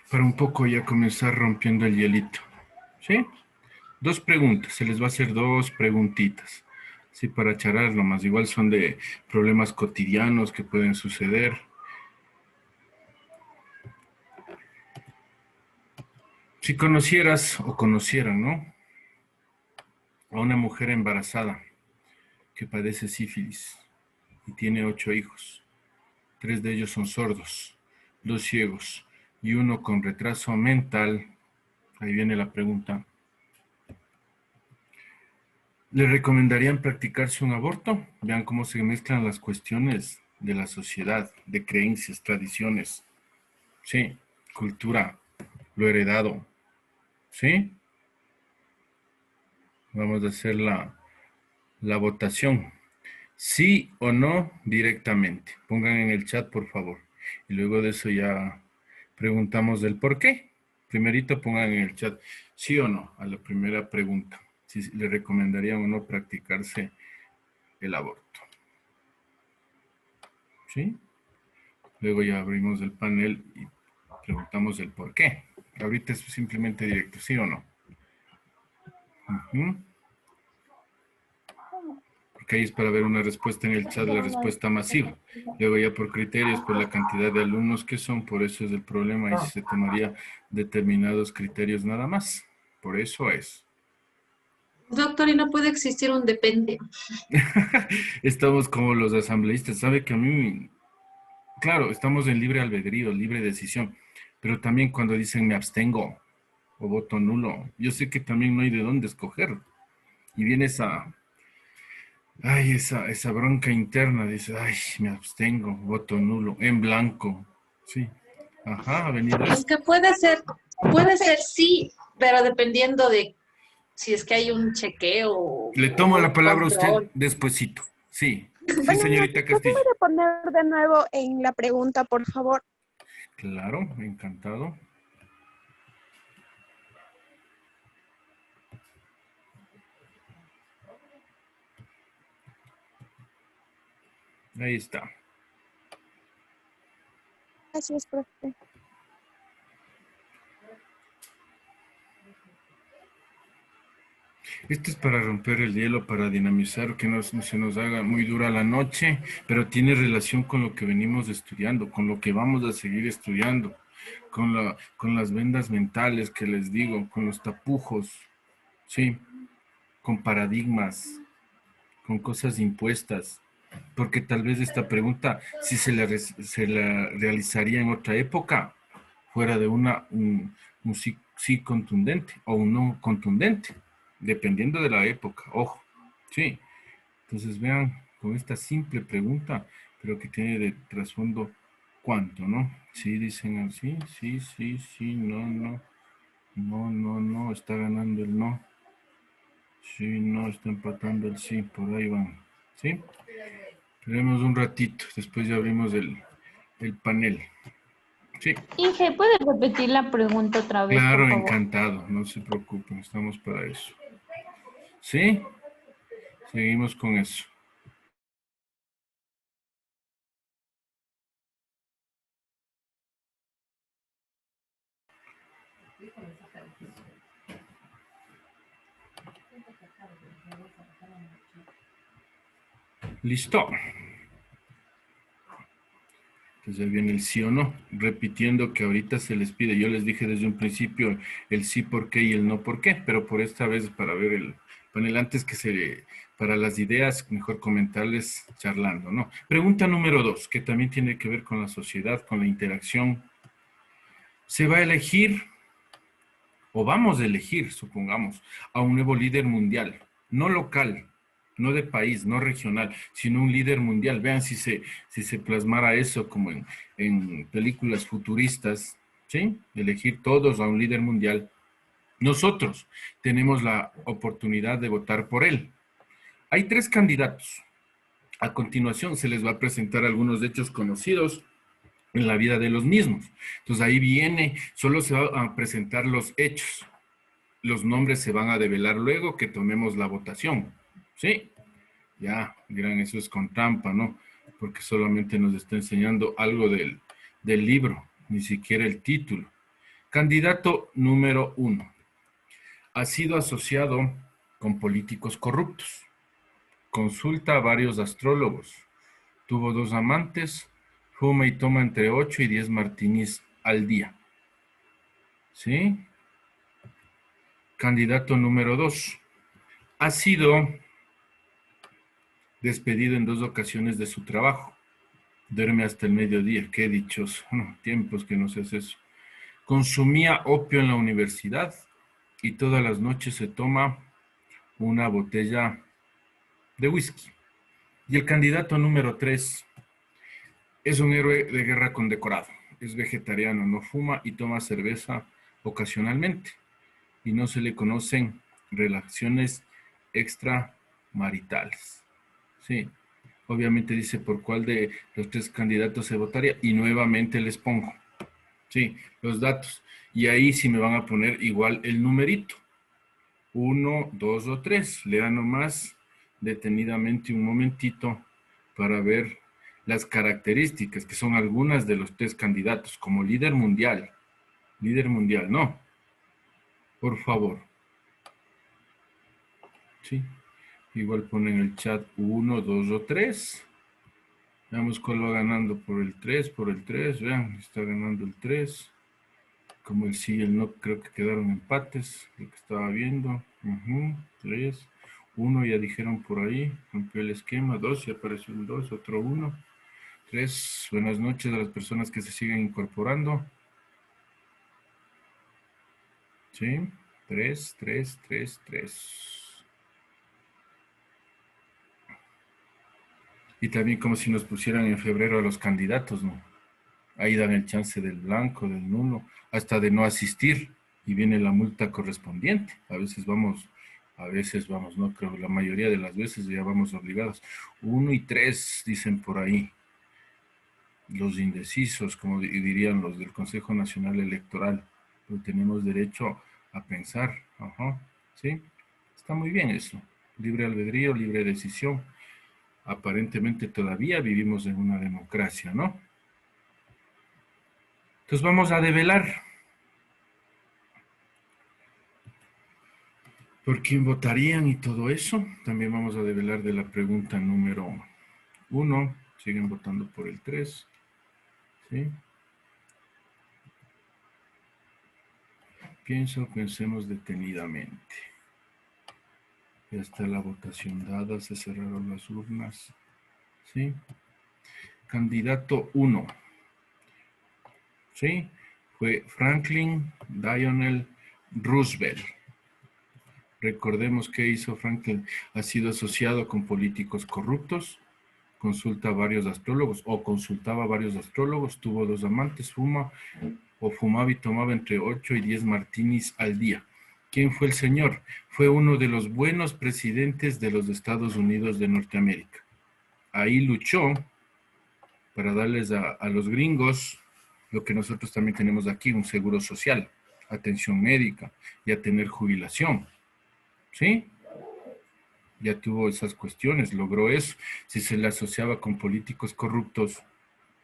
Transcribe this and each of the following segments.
para un poco ya comenzar rompiendo el hielito. ¿Sí? Dos preguntas, se les va a hacer dos preguntitas. Sí, para charlar más. Igual son de problemas cotidianos que pueden suceder. Si conocieras o conocieran, ¿no? A una mujer embarazada que padece sífilis y tiene 8 hijos. 3 de ellos son sordos, 2 ciegos y uno con retraso mental. Ahí viene la pregunta. ¿Le recomendarían practicarse un aborto? Vean cómo se mezclan las cuestiones de la sociedad, de creencias, tradiciones, sí, cultura, lo heredado, ¿sí? Vamos a hacer la votación. Sí o no directamente. Pongan en el chat, por favor. Y luego de eso ya preguntamos del por qué. Primerito pongan en el chat sí o no a la primera pregunta. Si le recomendarían o no practicarse el aborto. ¿Sí? Luego ya abrimos el panel y preguntamos el por qué. Ahorita es simplemente directo, ¿sí o no? Porque ahí es para ver una respuesta en el chat, la respuesta masiva. Luego ya por criterios, por la cantidad de alumnos que son, por eso es el problema y se tomaría determinados criterios nada más. Por eso es. Doctor, y no puede existir un depende. Estamos como los asambleístas. Sabe que a mí, claro, estamos en libre albedrío, libre decisión, pero también cuando dicen me abstengo o voto nulo, yo sé que también no hay de dónde escoger. Y viene esa bronca interna, dice, ay, me abstengo, voto nulo, en blanco. Sí, ajá, ha venido eso. Es que puede ser sí, pero dependiendo de si es que hay un chequeo Le o tomo la un palabra a usted control. despuesito. Sí, sí, Buenas señorita noches. ¿Me Castillo. puede poner de nuevo en la pregunta, por favor? Claro, encantado. Ahí está. Gracias, profe. Esto es para romper el hielo, para dinamizar, que no se nos haga muy dura la noche, pero tiene relación con lo que venimos estudiando, con lo que vamos a seguir estudiando, con las vendas mentales que les digo, con los tapujos, sí, con paradigmas, con cosas impuestas, porque tal vez esta pregunta, si se la realizaría en otra época, fuera de un sí, sí contundente o un no contundente, dependiendo de la época, ojo, sí. Entonces vean, con esta simple pregunta, pero que tiene de trasfondo cuánto, ¿no? Sí, dicen así, sí, sí, sí, no, no, no, no, no, está ganando el no. Sí, no, está empatando el sí, por ahí van. ¿Sí? Esperemos un ratito, después ya abrimos el panel. Sí, Inge, ¿puedes repetir la pregunta otra vez, por claro, favor? encantado, no se preocupen, estamos para eso. ¿Sí? Seguimos con eso. ¿Listo? Entonces ya viene el sí o no, repitiendo que ahorita se les pide, yo les dije desde un principio el sí por qué y el no por qué, pero por esta vez para ver el panel antes para las ideas, mejor comentarles charlando, ¿no? Pregunta número 2, que también tiene que ver con la sociedad, con la interacción. ¿Se va a elegir o vamos a elegir, supongamos, a un nuevo líder mundial, no local, no de país, no regional, sino un líder mundial? Vean si se plasmara eso como en películas futuristas, ¿sí? Elegir todos a un líder mundial. Nosotros tenemos la oportunidad de votar por él. Hay 3 candidatos. A continuación se les va a presentar algunos hechos conocidos en la vida de los mismos. Entonces ahí viene, solo se van a presentar los hechos. Los nombres se van a develar luego que tomemos la votación. ¿Sí? Ya, dirán, eso es con trampa, ¿no? Porque solamente nos está enseñando algo del libro, ni siquiera el título. Candidato número 1. Ha sido asociado con políticos corruptos. Consulta a varios astrólogos. Tuvo 2 amantes. Fuma y toma entre 8 y 10 martinis al día. ¿Sí? Candidato número 2. Ha sido despedido en 2 ocasiones de su trabajo. Duerme hasta el mediodía. Qué dichoso. No, tiempos que no se hace eso. Consumía opio en la universidad y todas las noches se toma una botella de whisky. Y el candidato número 3 es un héroe de guerra condecorado. Es vegetariano, no fuma y toma cerveza ocasionalmente. Y no se le conocen relaciones extramaritales. Sí, obviamente dice por cuál de los 3 candidatos se votaría y nuevamente les pongo, sí, los datos. Y ahí sí me van a poner igual el numerito. 1, 2 o 3. Lean nomás detenidamente un momentito para ver las características, que son algunas de los 3 candidatos, como líder mundial. Líder mundial, no. Por favor. Sí. Igual ponen en el chat 1, 2 o 3. Veamos cuál va ganando por el 3, por el 3. Vean, está ganando el 3. Como el sí y el no, creo que quedaron empates, lo que estaba viendo. 3. 1 ya dijeron por ahí, rompió el esquema. 2, ya apareció el 2, otro 1. 3, buenas noches a las personas que se siguen incorporando. Sí, 3, 3, 3, 3. Y también como si nos pusieran en febrero a los candidatos, ¿no? Ahí dan el chance del blanco, del nulo, hasta de no asistir y viene la multa correspondiente. A veces vamos, no creo, la mayoría de las veces ya vamos obligados. 1 y 3 dicen por ahí. Los indecisos, como dirían los del Consejo Nacional Electoral, pero tenemos derecho a pensar. Ajá, ¿sí? Está muy bien eso. Libre albedrío, libre decisión. Aparentemente todavía vivimos en una democracia, ¿no? Entonces vamos a develar. ¿Por quién votarían y todo eso? También vamos a develar de la pregunta número 1. Siguen votando por el 3. ¿Sí? Pensemos detenidamente. Ya está la votación dada, se cerraron las urnas. ¿Sí? Candidato 1. ¿Sí? Fue Franklin Delano Roosevelt. Recordemos que hizo Franklin. Ha sido asociado con políticos corruptos. Consulta a varios astrólogos o consultaba a varios astrólogos. Tuvo 2 amantes. Fumaba y tomaba entre 8 y 10 martinis al día. ¿Quién fue el señor? Fue uno de los buenos presidentes de los Estados Unidos de Norteamérica. Ahí luchó para darles a los gringos lo que nosotros también tenemos aquí, un seguro social, atención médica y a tener jubilación. ¿Sí? Ya tuvo esas cuestiones, logró eso. Si se le asociaba con políticos corruptos,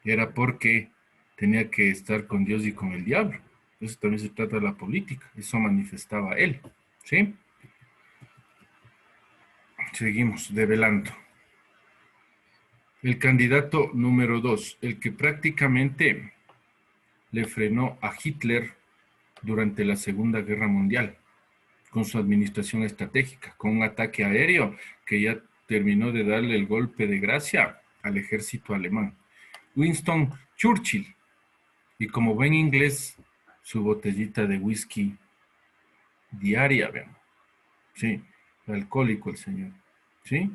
era porque tenía que estar con Dios y con el diablo. Eso también se trata de la política. Eso manifestaba él. ¿Sí? Seguimos develando. El candidato número 2, el que prácticamente le frenó a Hitler durante la Segunda Guerra Mundial, con su administración estratégica, con un ataque aéreo que ya terminó de darle el golpe de gracia al ejército alemán. Winston Churchill. Y como buen inglés, su botellita de whisky diaria, vean. Sí, alcohólico el señor. ¿Sí?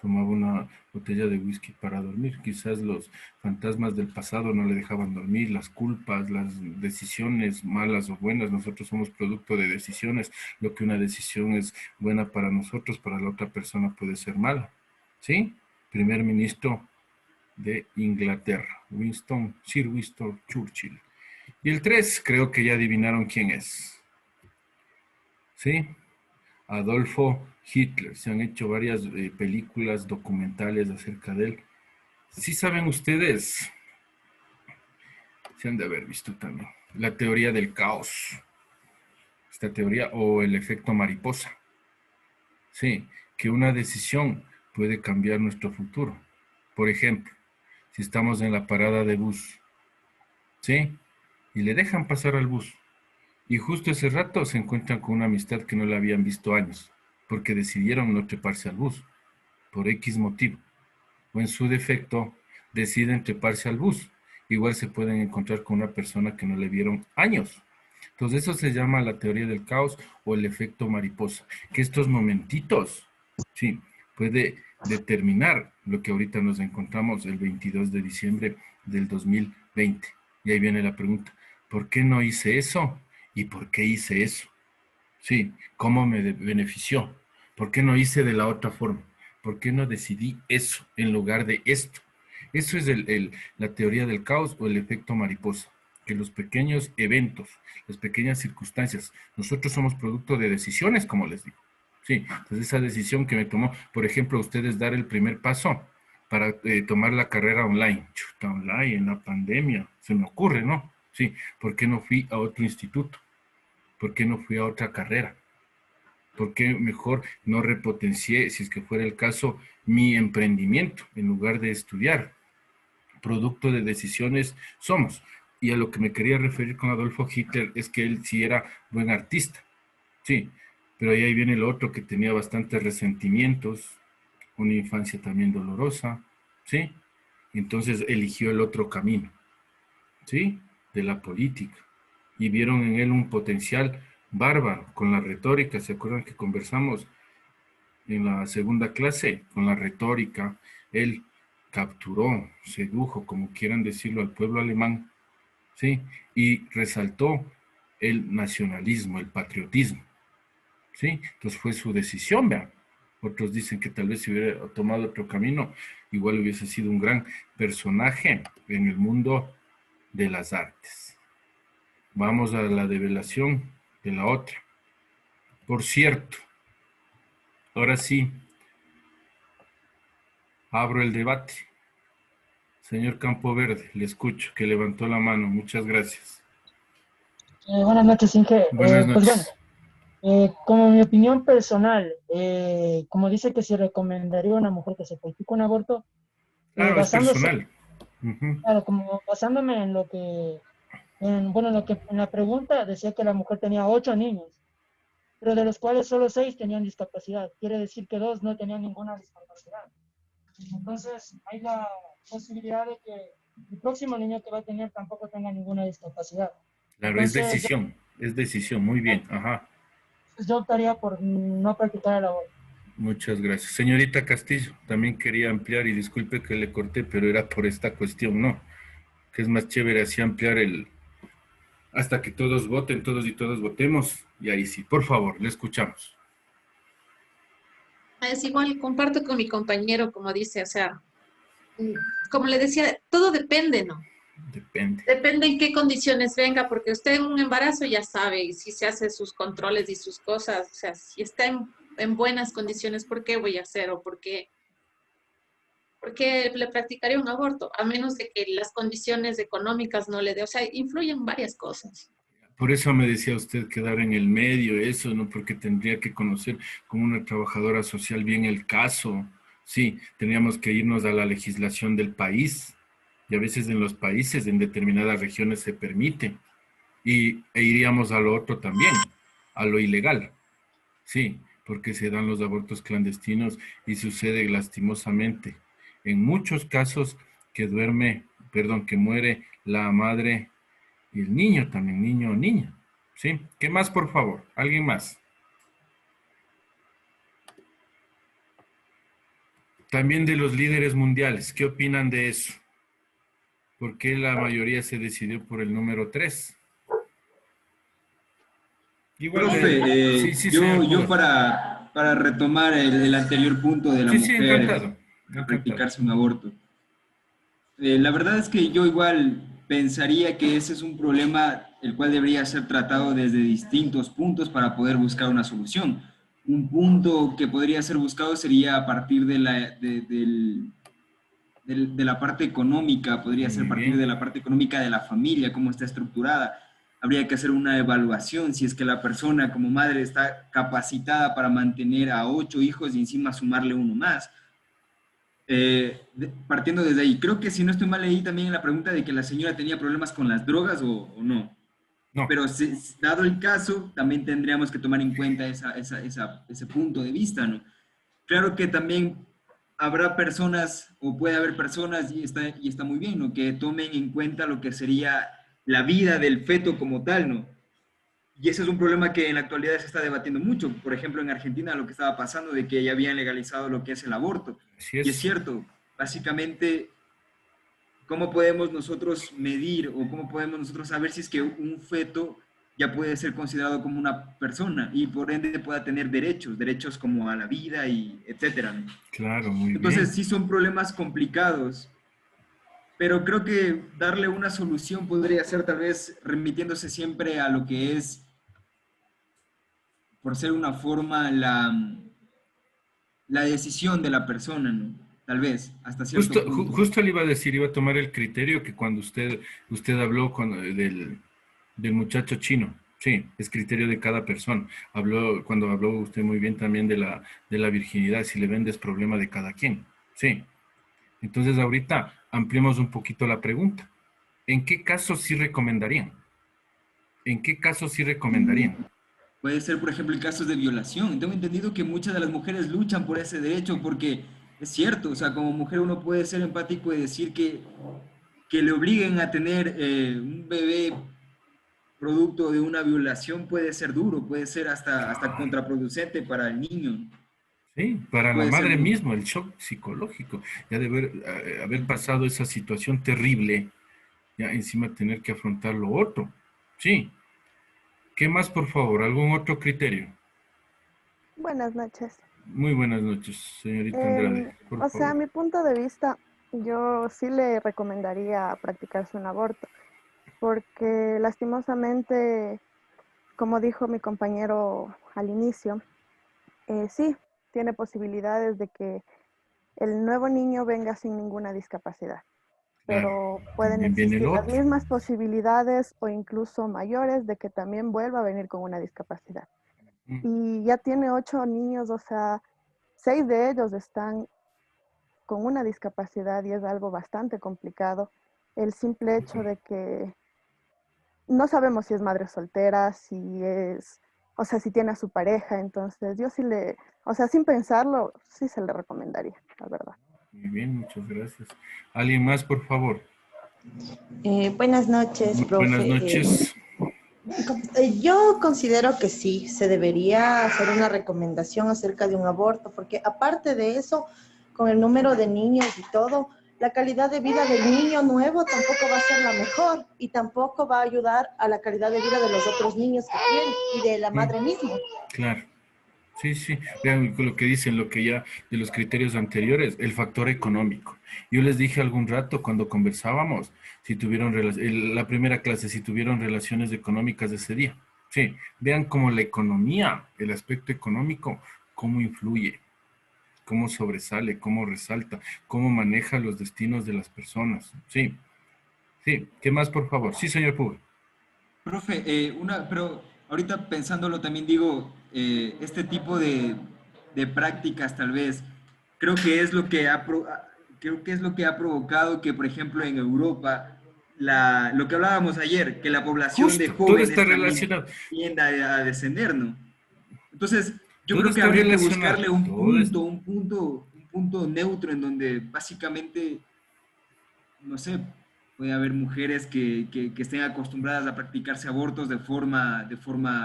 Tomaba una botella de whisky para dormir. Quizás los fantasmas del pasado no le dejaban dormir, las culpas, las decisiones malas o buenas. Nosotros somos producto de decisiones. Lo que una decisión es buena para nosotros, para la otra persona puede ser mala. ¿Sí? Primer ministro de Inglaterra, Sir Winston Churchill. Y el 3, creo que ya adivinaron quién es. ¿Sí? Adolfo Hitler. Se han hecho varias películas documentales acerca de él. Sí saben ustedes, se han de haber visto también. la teoría del caos, esta teoría, o el efecto mariposa. Sí, que una decisión puede cambiar nuestro futuro. Por ejemplo, si estamos en la parada de bus, ¿sí? Y le dejan pasar al bus. Y justo ese rato se encuentran con una amistad que no la habían visto años, porque decidieron no treparse al bus, por X motivo. O en su defecto, deciden treparse al bus. Igual se pueden encontrar con una persona que no le vieron años. Entonces eso se llama la teoría del caos o el efecto mariposa, que estos momentitos, sí, puede determinar lo que ahorita nos encontramos el 22 de diciembre del 2020. Y ahí viene la pregunta, ¿por qué no hice eso? ¿Y por qué hice eso? Sí, ¿cómo me benefició? ¿Por qué no hice de la otra forma? ¿Por qué no decidí eso en lugar de esto? Eso es la teoría del caos o el efecto mariposa, que los pequeños eventos, las pequeñas circunstancias, nosotros somos producto de decisiones, como les digo. Sí, entonces esa decisión que me tomó, por ejemplo, ustedes dar el primer paso para tomar la carrera online. Chuta, online, en la pandemia, se me ocurre, ¿no? Sí, ¿por qué no fui a otro instituto? ¿Por qué no fui a otra carrera? ¿Por qué mejor no repotencié, si es que fuera el caso, mi emprendimiento en lugar de estudiar? Producto de decisiones somos. Y a lo que me quería referir con Adolfo Hitler es que él sí era buen artista, sí, pero ahí viene el otro que tenía bastantes resentimientos, una infancia también dolorosa, sí, entonces eligió el otro camino, sí, de la política, y vieron en él un potencial bárbaro con la retórica. ¿Se acuerdan que conversamos en la segunda clase? Con la retórica, él capturó, sedujo, como quieran decirlo, al pueblo alemán, ¿sí? Y resaltó el nacionalismo, el patriotismo, ¿sí? Entonces fue su decisión, vean. Otros dicen que tal vez si hubiera tomado otro camino, igual hubiese sido un gran personaje en el mundo de las artes. Vamos a la develación de la otra. Por cierto, ahora sí, abro el debate. Señor Campoverde, le escucho, que levantó la mano. Muchas gracias. Buenas noches, Inge. Buenas Pues bueno, noches. como mi opinión personal, como dice que se recomendaría a una mujer que se practique un aborto, Claro, es basándose, personal. Ujú. claro, como basándome en lo que, bueno, en lo que en la pregunta decía que la mujer tenía 8 niños, pero de los cuales solo 6 tenían discapacidad. Quiere decir que 2 no tenían ninguna discapacidad. Entonces, hay la posibilidad de que el próximo niño que va a tener tampoco tenga ninguna discapacidad. Claro, Entonces, es decisión, muy bien. Ajá. yo optaría por no practicar el aborto. Muchas gracias. Señorita Castillo, también quería ampliar, y disculpe que le corté, pero era por esta cuestión, ¿no? Que es más chévere así ampliar hasta que todos voten, todos y todas votemos, y ahí sí, por favor, le escuchamos. Es igual, comparto con mi compañero, como dice, o sea, como le decía, todo depende, ¿no? Depende. Depende en qué condiciones venga, porque usted en un embarazo ya sabe, y si se hace sus controles y sus cosas, o sea, si está en buenas condiciones, ¿por qué voy a hacer o por qué le practicaría un aborto? A menos de que las condiciones económicas no le dé, o sea, influyen varias cosas. Por eso me decía usted quedar en el medio, eso, ¿no? Porque tendría que conocer como una trabajadora social bien el caso. Sí, tendríamos que irnos a la legislación del país, y a veces en los países, en determinadas regiones se permite, e iríamos a lo otro también, a lo ilegal. Sí, porque se dan los abortos clandestinos y sucede lastimosamente en muchos casos que que muere la madre y el niño también, niño o niña. ¿Sí? ¿Qué más, por favor? ¿Alguien más? También de los líderes mundiales, ¿qué opinan de eso? ¿Por qué la mayoría se decidió por el número 3? Igual Profe, sí, sí, señor yo Cuba. para retomar el anterior punto de la Sí, sí, mujer encantado. a Encantado. practicarse un aborto, la verdad es que yo igual pensaría que ese es un problema el cual debería ser tratado desde distintos puntos para poder buscar una solución. Un punto que podría ser buscado sería a partir de la parte económica, podría ser a Muy partir bien. de la parte económica de la familia, cómo está estructurada. habría que hacer una evaluación si es que la persona como madre está capacitada para mantener a 8 hijos y encima sumarle uno más. Partiendo desde ahí, creo que si no estoy mal leí también la pregunta de que la señora tenía problemas con las drogas o no. No, Pero dado el caso, también tendríamos que tomar en cuenta ese punto de vista, ¿no? Claro que también habrá personas, o puede haber personas, y está muy bien, ¿no? Que tomen en cuenta lo que sería la vida del feto como tal, ¿no? Y ese es un problema que en la actualidad se está debatiendo mucho. Por ejemplo, en Argentina lo que estaba pasando de que ya habían legalizado lo que es el aborto. así Y es es. cierto, básicamente, ¿cómo podemos nosotros medir o cómo podemos nosotros saber si es que un feto ya puede ser considerado como una persona y por ende pueda tener derechos como a la vida y etcétera, ¿no? Claro, muy Entonces bien. sí son problemas complicados, pero creo que darle una solución podría ser tal vez remitiéndose siempre a lo que es, por ser una forma, la decisión de la persona, ¿no? Tal vez, hasta cierto punto. Justo le iba a decir, iba a tomar el criterio que cuando usted habló del muchacho chino. Sí, es criterio de cada persona. Cuando habló usted muy bien también de la virginidad, si le vende es problema de cada quien. Sí. Entonces ahorita ampliemos un poquito la pregunta. ¿En qué casos sí recomendarían? ¿En qué casos sí recomendarían? Puede ser, por ejemplo, en casos de violación. Tengo entendido que muchas de las mujeres luchan por ese derecho porque es cierto, o sea, como mujer uno puede ser empático y decir que le obliguen a tener un bebé producto de una violación puede ser duro, puede ser hasta contraproducente para el niño. Sí, para la Puede ser madre muy... mismo, el shock psicológico, ya de haber pasado esa situación terrible, ya encima tener que afrontar lo otro. Sí. ¿Qué más, por favor? ¿Algún otro criterio? Buenas noches. Muy buenas noches, señorita Andrade, por O sea, a favor. mi punto de vista, yo sí le recomendaría practicarse un aborto, porque lastimosamente, como dijo mi compañero al inicio, sí, tiene posibilidades de que el nuevo niño venga sin ninguna discapacidad, Claro, pero pueden también viene el existir las otro. mismas posibilidades o incluso mayores de que también vuelva a venir con una discapacidad. Mm, Y ya tiene 8 niños, o sea, 6 de ellos están con una discapacidad y es algo bastante complicado. El simple hecho de que no sabemos si es madre soltera, si es, o sea, si tiene a su pareja, entonces yo sí o sea, sin pensarlo, sí se le recomendaría, la verdad. Muy bien, muchas gracias. ¿Alguien más, por favor? Buenas noches, Muy buenas profe. noches. Yo considero que sí, se debería hacer una recomendación acerca de un aborto, porque aparte de eso, con el número de niños y todo, la calidad de vida del niño nuevo tampoco va a ser la mejor y tampoco va a ayudar a la calidad de vida de los otros niños que tiene y de la Mm, madre misma. claro. Sí, sí. Vean lo que dicen, lo que ya de los criterios anteriores, el factor económico. Yo les dije algún rato cuando conversábamos, si tuvieron la primera clase, si tuvieron relaciones económicas ese día. Sí, vean cómo la economía, el aspecto económico, cómo influye, cómo sobresale, cómo resalta, cómo maneja los destinos de las personas. Sí, sí. ¿Qué más, por favor? Sí, señor Puga. Profe, pero ahorita pensándolo también digo, este tipo de prácticas tal vez, creo que es lo que creo que es lo que ha provocado que, por ejemplo, en Europa, lo que hablábamos ayer, que la población de Justo, todo está jóvenes también relacionado. tienda a descender, ¿no? Entonces, yo Todo creo que está habría que relacionado. buscarle un punto neutro en donde básicamente no sé, puede haber mujeres que estén acostumbradas a practicarse abortos de forma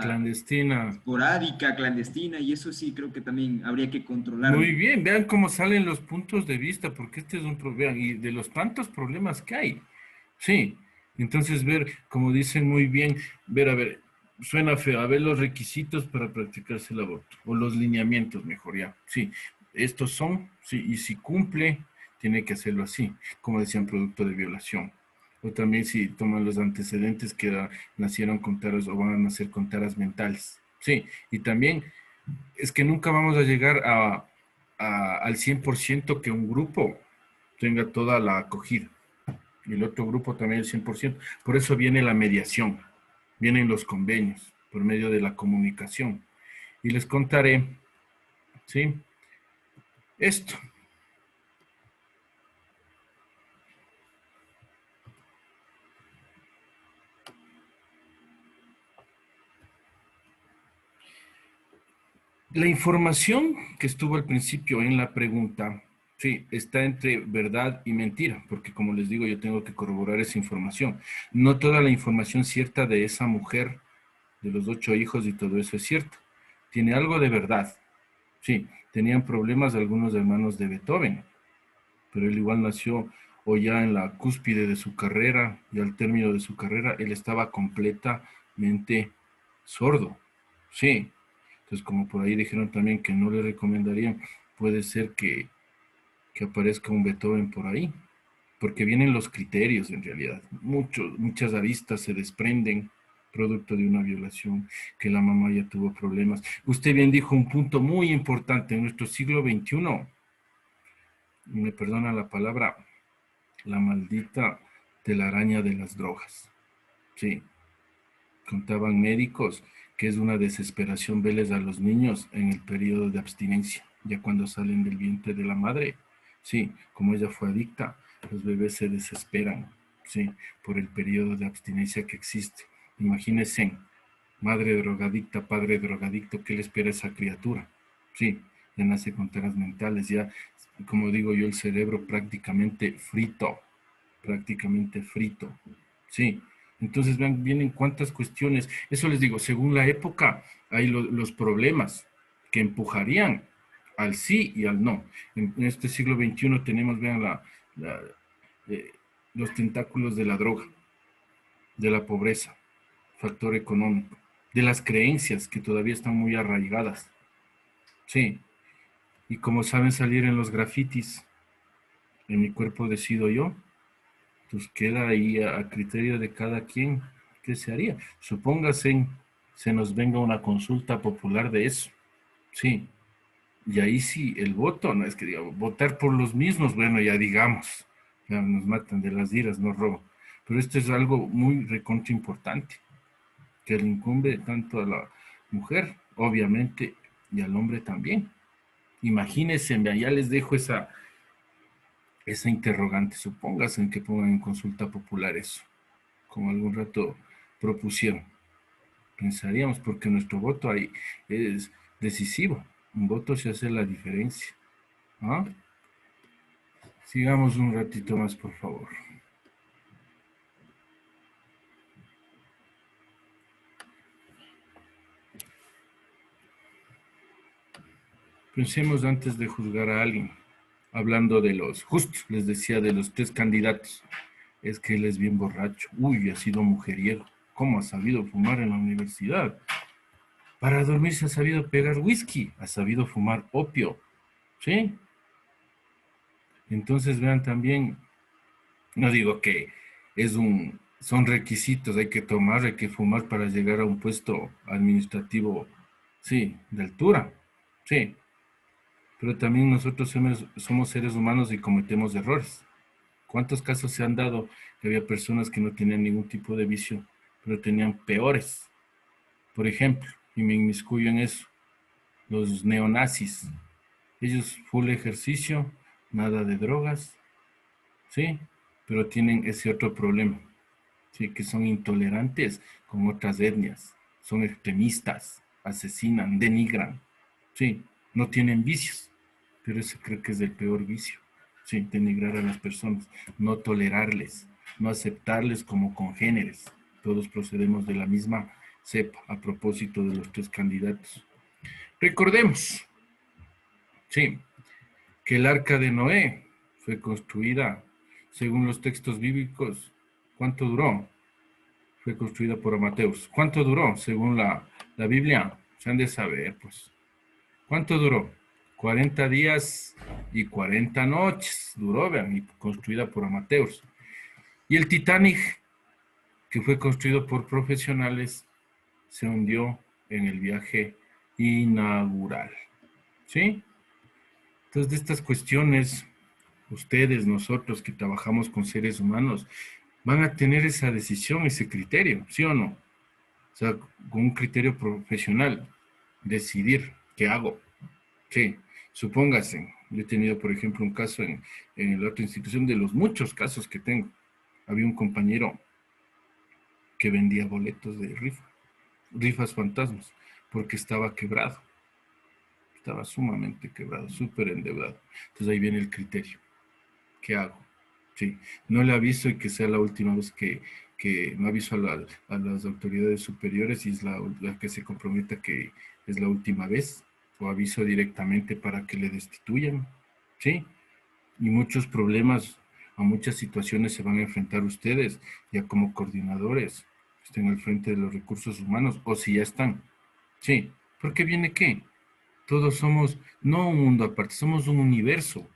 Clandestina. esporádica, clandestina, y eso sí creo que también habría que Muy controlarlo. bien, vean cómo salen los puntos de vista, porque este es un problema, y de los tantos problemas que hay. Sí, entonces ver, como dicen muy bien, a ver, suena feo, a ver los requisitos para practicarse el aborto, o los lineamientos, mejor ya. Sí, estos son, sí, y si cumple, tiene que hacerlo así, como decían, producto de violación. O también si toman los antecedentes que nacieron con taras o van a nacer con taras mentales. Sí, y también es que nunca vamos a llegar al 100% que un grupo tenga toda la acogida y el otro grupo también el 100%. Por eso viene la mediación. Vienen los convenios por medio de la comunicación. Y les contaré, ¿sí? Esto. La información que estuvo al principio en la pregunta, sí, está entre verdad y mentira, porque como les digo, yo tengo que corroborar esa información. No toda la información cierta de esa mujer, de los 8 hijos y todo eso es cierto. Tiene algo de verdad. Sí, tenían problemas algunos hermanos de Beethoven, pero él igual nació o ya en la cúspide de su carrera y al término de su carrera, él estaba completamente sordo. Sí. Entonces, como por ahí dijeron también que no le recomendarían, puede ser que aparezca un Beethoven por ahí, porque vienen los criterios en realidad. Muchas aristas se desprenden producto de una violación, que la mamá ya tuvo problemas. Usted bien dijo un punto muy importante en nuestro siglo XXI, me perdona la palabra, la maldita telaraña de las drogas. Sí, contaban médicos que es una desesperación verles a los niños en el periodo de abstinencia, ya cuando salen del vientre de la madre. Sí, como ella fue adicta, los bebés se desesperan, sí, por el periodo de abstinencia que existe. Imagínense, madre drogadicta, padre drogadicto, ¿qué le espera a esa criatura? Sí, ya nace con taras mentales, ya, como digo yo, el cerebro prácticamente frito, sí. Entonces vean, vienen cuántas cuestiones. Eso les digo, según la época, hay los problemas que empujarían al sí y al no. En este siglo XXI tenemos, vean, los tentáculos de la droga, de la pobreza, factor económico, de las creencias que todavía están muy arraigadas. Sí. Y como saben salir en los grafitis, en mi cuerpo decido yo, pues queda ahí a criterio de cada quien qué se haría. Supóngase, se nos venga una consulta popular de eso. Sí. Y ahí sí, el voto, no es que digamos, votar por los mismos, bueno, ya digamos, ya nos matan de las iras, no robo. Pero esto es algo muy recontra importante, que le incumbe tanto a la mujer, obviamente, y al hombre también. Imagínense, ya les dejo esa interrogante, supóngase en que pongan en consulta popular eso, como algún rato propusieron. Pensaríamos, porque nuestro voto ahí es decisivo. Un voto se hace la diferencia. ¿Ah? Sigamos un ratito más, por favor. Pensemos antes de juzgar a alguien. Hablando de justo les decía de los 3 candidatos. Es que él es bien borracho. Uy, ha sido mujeriego. ¿Cómo ha sabido fumar en la universidad? Para dormir se ha sabido pegar whisky. Ha sabido fumar opio. ¿Sí? Entonces vean también, no digo que son requisitos, hay que tomar, hay que fumar para llegar a un puesto administrativo, sí, de altura. Sí. Pero también nosotros somos seres humanos y cometemos errores. ¿Cuántos casos se han dado que había personas que no tenían ningún tipo de vicio, pero tenían peores? Por ejemplo, y me inmiscuyo en eso, los neonazis. Ellos full ejercicio, nada de drogas, ¿sí? Pero tienen ese otro problema, ¿sí? Que son intolerantes con otras etnias, son extremistas, asesinan, denigran, ¿sí? No tienen vicios. Pero eso creo que es el peor vicio, sí, denigrar a las personas, no tolerarles, no aceptarles como congéneres. Todos procedemos de la misma cepa a propósito de los 3 candidatos. Recordemos, sí, que el arca de Noé fue construida, según los textos bíblicos, ¿cuánto duró? Fue construida por Amateus. ¿Cuánto duró, según la Biblia? Se han de saber, pues. ¿Cuánto duró? 40 días y 40 noches duró, vean, y construida por amateurs. Y el Titanic, que fue construido por profesionales, se hundió en el viaje inaugural. ¿Sí? Entonces, de estas cuestiones, ustedes, nosotros que trabajamos con seres humanos, van a tener esa decisión, ese criterio, ¿sí o no? O sea, con un criterio profesional, decidir qué hago. Sí, supóngase, yo he tenido, por ejemplo, un caso en la otra institución, de los muchos casos que tengo. Había un compañero que vendía boletos de rifas fantasmas, porque estaba quebrado. Estaba sumamente quebrado, súper endeudado. Entonces ahí viene el criterio. ¿Qué hago? Sí, no le aviso y que sea la última vez que no aviso a las autoridades superiores y es la que se comprometa que es la última vez, o aviso directamente para que le destituyan. Sí, y muchos problemas o muchas situaciones se van a enfrentar ustedes ya como coordinadores, estén al frente de los recursos humanos, o si ya están. Sí, porque viene qué, todos somos, no un mundo aparte, somos un universo,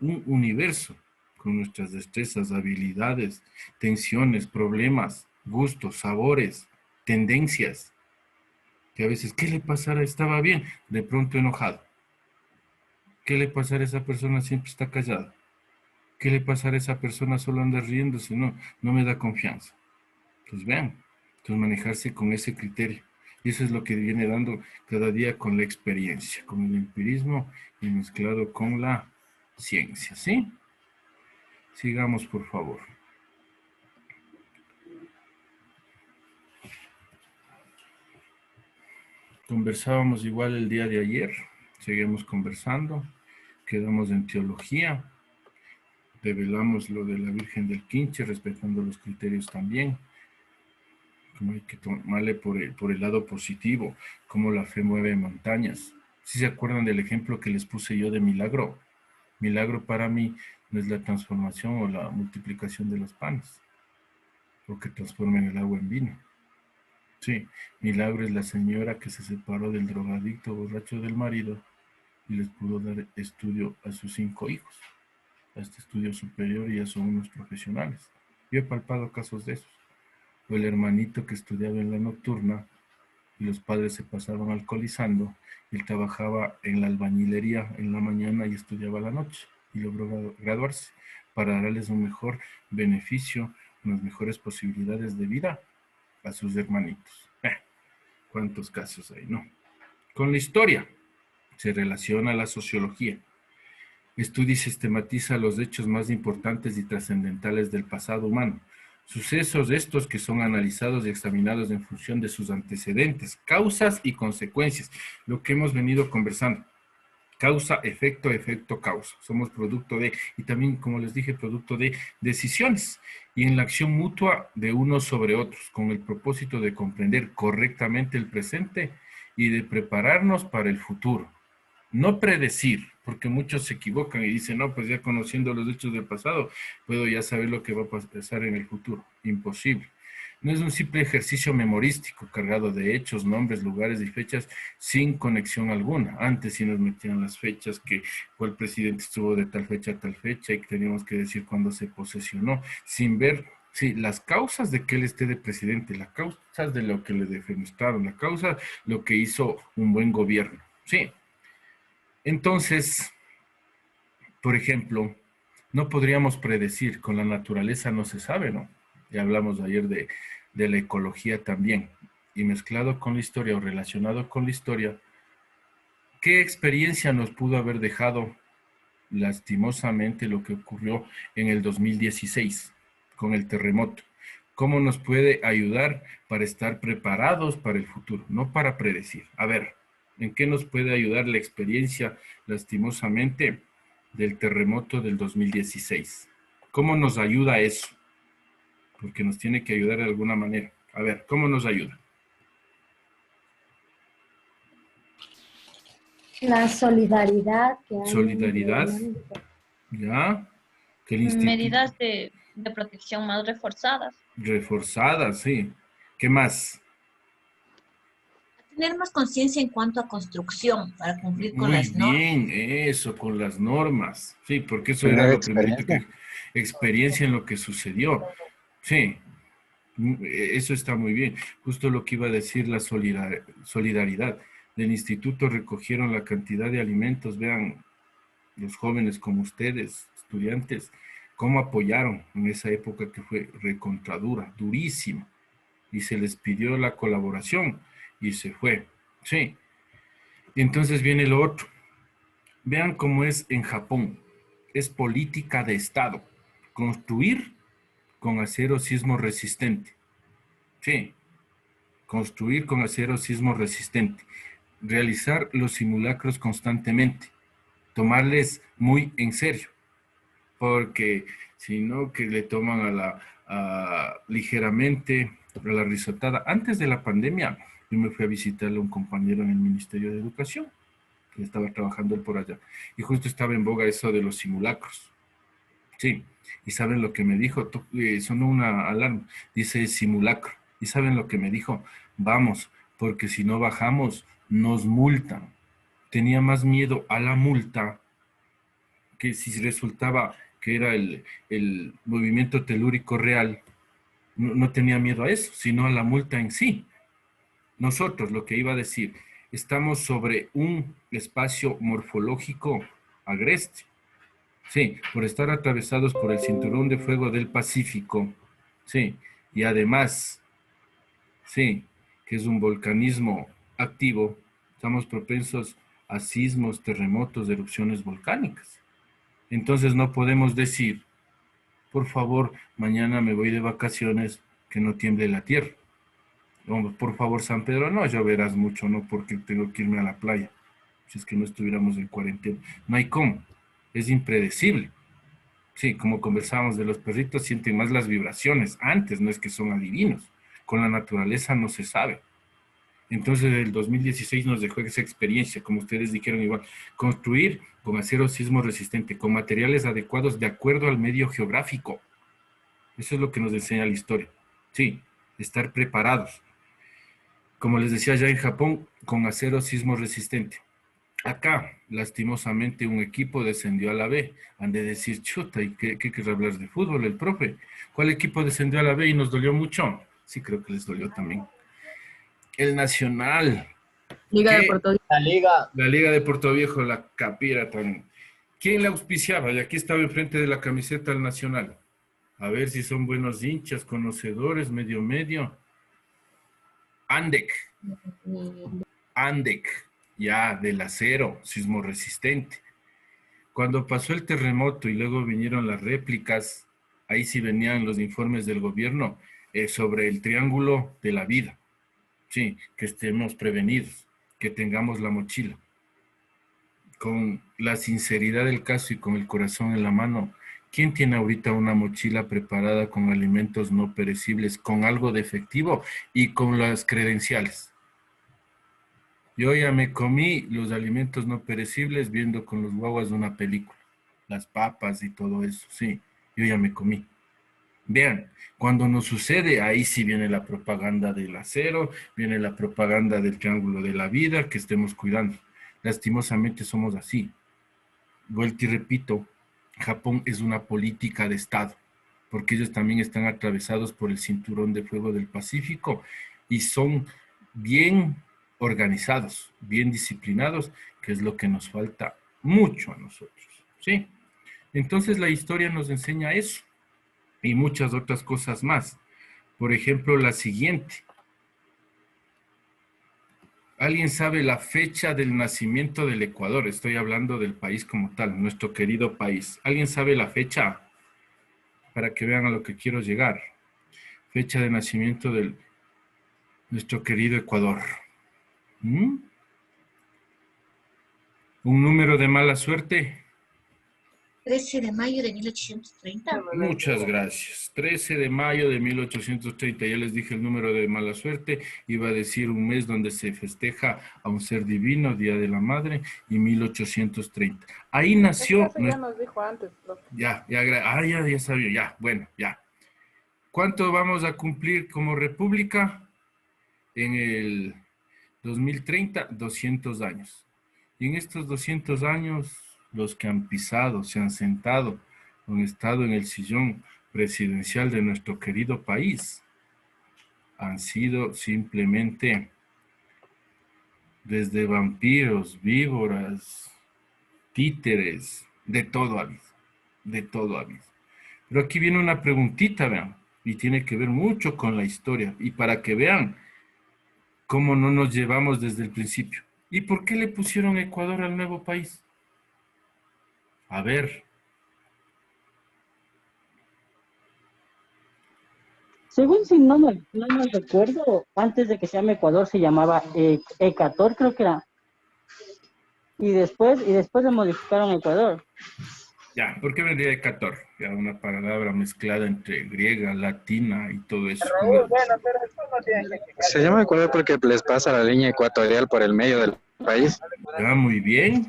con nuestras destrezas, habilidades, tensiones, problemas, gustos, sabores, tendencias, que a veces, ¿qué le pasará? Estaba bien, de pronto enojado. ¿Qué le pasará a esa persona? Siempre está callada. ¿Qué le pasará a esa persona? Solo anda riéndose, no me da confianza. Pues vean, entonces manejarse con ese criterio. Y eso es lo que viene dando cada día con la experiencia, con el empirismo y mezclado con la ciencia, ¿sí? Sigamos, por favor. Conversábamos igual el día de ayer, seguimos conversando, quedamos en teología, develamos lo de la Virgen del Quinche, respetando los criterios también, como hay que tomarle por el lado positivo, cómo la fe mueve montañas. ¿Sí se acuerdan del ejemplo que les puse yo de milagro? Milagro para mí no es la transformación o la multiplicación de los panes, o que transformen el agua en vino. Sí, milagro es la señora que se separó del drogadicto borracho del marido y les pudo dar estudio a sus 5 hijos. A este estudio superior ya son unos profesionales. Yo he palpado casos de esos. O el hermanito que estudiaba en la nocturna y los padres se pasaban alcoholizando y él trabajaba en la albañilería en la mañana y estudiaba la noche y logró graduarse para darles un mejor beneficio, unas mejores posibilidades de vida a sus hermanitos. ¿Cuántos casos hay, no? Con la historia se relaciona la sociología. Estudia y sistematiza los hechos más importantes y trascendentales del pasado humano. Sucesos estos que son analizados y examinados en función de sus antecedentes, causas y consecuencias. Lo que hemos venido conversando. Causa, efecto, efecto, causa. Somos producto de, y también, como les dije, producto de decisiones y en la acción mutua de unos sobre otros, con el propósito de comprender correctamente el presente y de prepararnos para el futuro. No predecir, porque muchos se equivocan y dicen, no, pues ya conociendo los hechos del pasado, puedo ya saber lo que va a pasar en el futuro. Imposible. No es un simple ejercicio memorístico cargado de hechos, nombres, lugares y fechas sin conexión alguna. Antes sí nos metían las fechas, que fue el presidente estuvo de tal fecha a tal fecha y que teníamos que decir cuándo se posesionó, sin ver, sí, las causas de que él esté de presidente, las causas de lo que le defenestraron, la causa lo que hizo un buen gobierno. Sí. Entonces, por ejemplo, no podríamos predecir, con la naturaleza no se sabe, ¿no? Ya hablamos ayer de la ecología también, y mezclado con la historia o relacionado con la historia, ¿qué experiencia nos pudo haber dejado lastimosamente lo que ocurrió en el 2016 con el terremoto? ¿Cómo nos puede ayudar para estar preparados para el futuro, no para predecir? A ver, ¿en qué nos puede ayudar la experiencia lastimosamente del terremoto del 2016? ¿Cómo nos ayuda eso? Porque nos tiene que ayudar de alguna manera. A ver, ¿cómo nos ayuda? La solidaridad que hay. Solidaridad, ya. Que el instituto... Medidas de protección más reforzadas. Reforzadas, sí. ¿Qué más? Tener más conciencia en cuanto a construcción para cumplir con Muy las normas. bien, eso, con las normas. Sí, porque eso era lo primerito que... Experiencia en lo que sucedió. Sí, eso está muy bien. Justo lo que iba a decir, la solidaridad. Del instituto recogieron la cantidad de alimentos, vean, los jóvenes como ustedes, estudiantes, cómo apoyaron en esa época que fue recontradura, durísima. y se les pidió la colaboración y se fue. Sí. Entonces viene lo otro. Vean cómo es en Japón. Es política de Estado. Construir con acero sismo resistente. Sí. Construir con acero sismo resistente. Realizar los simulacros constantemente. Tomarles muy en serio. Porque si no, que le toman ligeramente a la risotada. Antes de la pandemia, yo me fui a visitarle a un compañero en el Ministerio de Educación, que estaba trabajando él por allá. Y justo estaba en boga eso de los simulacros. Sí, y ¿saben lo que me dijo? Sonó una alarma, dice simulacro. ¿Y saben lo que me dijo? Vamos, porque si no bajamos, nos multan. Tenía más miedo a la multa que si resultaba que era el movimiento telúrico real. No tenía miedo a eso, sino a la multa en sí. Nosotros, lo que iba a decir, estamos sobre un espacio morfológico agreste. Sí, por estar atravesados por el cinturón de fuego del Pacífico. Sí, y además, sí, que es un volcanismo activo, estamos propensos a sismos, terremotos, erupciones volcánicas. Entonces no podemos decir, por favor, mañana me voy de vacaciones, que no tiemble la tierra. No, por favor, San Pedro, no lloverás mucho, no, porque tengo que irme a la playa. Si es que no estuviéramos en cuarentena. No hay cómo. Es impredecible. Sí, como conversábamos de los perritos, sienten más las vibraciones. Antes no es que son adivinos. Con la naturaleza no se sabe. Entonces, el 2016 nos dejó esa experiencia, como ustedes dijeron igual. Construir con acero sismo resistente, con materiales adecuados de acuerdo al medio geográfico. Eso es lo que nos enseña la historia. Sí, estar preparados. Como les decía ya en Japón, con acero sismo resistente. Acá, lastimosamente, un equipo descendió a la B. Han de decir, chuta, ¿y qué querrá hablar de fútbol el profe? ¿Cuál equipo descendió a la B y nos dolió mucho? Sí, creo que les dolió también. El Nacional. Liga de Puerto Viejo. La Liga de Puerto Viejo, la Capira también. ¿Quién la auspiciaba? Y aquí estaba enfrente de la camiseta del Nacional. A ver si son buenos hinchas, conocedores, medio. Andec. Ya, del acero, sismo resistente. Cuando pasó el terremoto y luego vinieron las réplicas, ahí sí venían los informes del gobierno sobre el triángulo de la vida. Sí, que estemos prevenidos, que tengamos la mochila. Con la sinceridad del caso y con el corazón en la mano, ¿quién tiene ahorita una mochila preparada con alimentos no perecibles, con algo de efectivo y con las credenciales? Yo ya me comí los alimentos no perecibles viendo con los guaguas una película, las papas y todo eso, sí, yo ya me comí. Vean, cuando nos sucede, ahí sí viene la propaganda del acero, viene la propaganda del triángulo de la vida, que estemos cuidando. Lastimosamente somos así. Vuelto y repito, Japón es una política de Estado, porque ellos también están atravesados por el cinturón de fuego del Pacífico y son bien organizados, bien disciplinados, que es lo que nos falta mucho a nosotros, ¿sí? Entonces la historia nos enseña eso y muchas otras cosas más. Por ejemplo, la siguiente. ¿Alguien sabe la fecha del nacimiento del Ecuador? Estoy hablando del país como tal, nuestro querido país. ¿Alguien sabe la fecha? Para que vean a lo que quiero llegar. Fecha de nacimiento de nuestro querido Ecuador. ¿Mm? ¿Un número de mala suerte? 13 de mayo de 1830. Muchas gracias. 13 de mayo de 1830. Ya les dije el número de mala suerte. Iba a decir un mes donde se festeja a un ser divino, Día de la Madre, y 1830. Ahí nació... Eso ya nos dijo antes, profe. Ya sabía, ya, bueno, ya. ¿Cuánto vamos a cumplir como república? En el 2030, 200 años. Y en estos 200 años, los que han pisado, se han sentado, han estado en el sillón presidencial de nuestro querido país, han sido simplemente desde vampiros, víboras, títeres, de todo ha habido, de todo ha habido. Pero aquí viene una preguntita, vean. y tiene que ver mucho con la historia. Y para que vean cómo no nos llevamos desde el principio. ¿Y por qué le pusieron Ecuador al nuevo país? A ver. Según si no me recuerdo, antes de que se llame Ecuador se llamaba Ecator, creo que era. Y después le modificaron a Ecuador. Ya, ¿por qué vendría Ecator? Ya una palabra mezclada entre griega, latina y todo eso. Se llama Ecuador porque les pasa la línea ecuatorial por el medio del país. Ah, muy bien.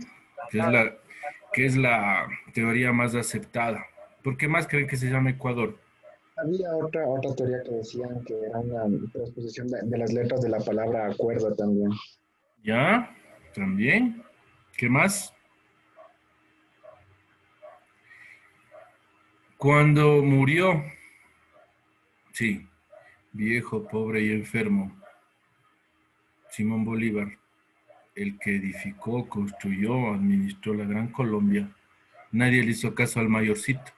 Que es la teoría más aceptada. ¿Por qué más creen que se llama Ecuador? Había otra teoría que decían que era una transposición de las letras de la palabra acuerdo también. ¿Ya? ¿También? ¿Qué más? Cuando murió, sí, viejo, pobre y enfermo, Simón Bolívar, el que edificó, construyó, administró la Gran Colombia, nadie le hizo caso al mayorcito,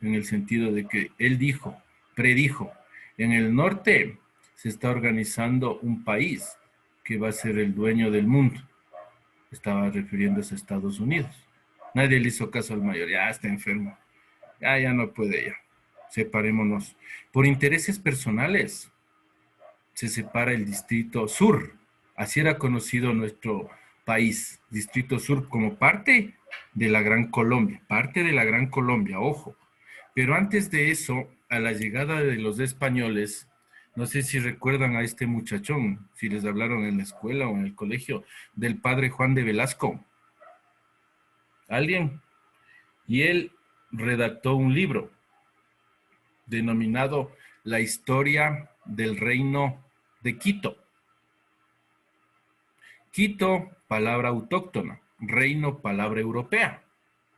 en el sentido de que él predijo, en el norte se está organizando un país que va a ser el dueño del mundo. Estaba refiriéndose a Estados Unidos. Nadie le hizo caso al mayor, ya está enfermo. Ya no puede ya. Separémonos. Por intereses personales se separa el Distrito Sur. Así era conocido nuestro país. Distrito Sur como parte de la Gran Colombia. Parte de la Gran Colombia, ojo. Pero antes de eso, a la llegada de los españoles, no sé si recuerdan a este muchachón, si les hablaron en la escuela o en el colegio, del padre Juan de Velasco. ¿Alguien? Y él redactó un libro denominado La historia del reino de Quito. Quito, palabra autóctona, reino, palabra europea.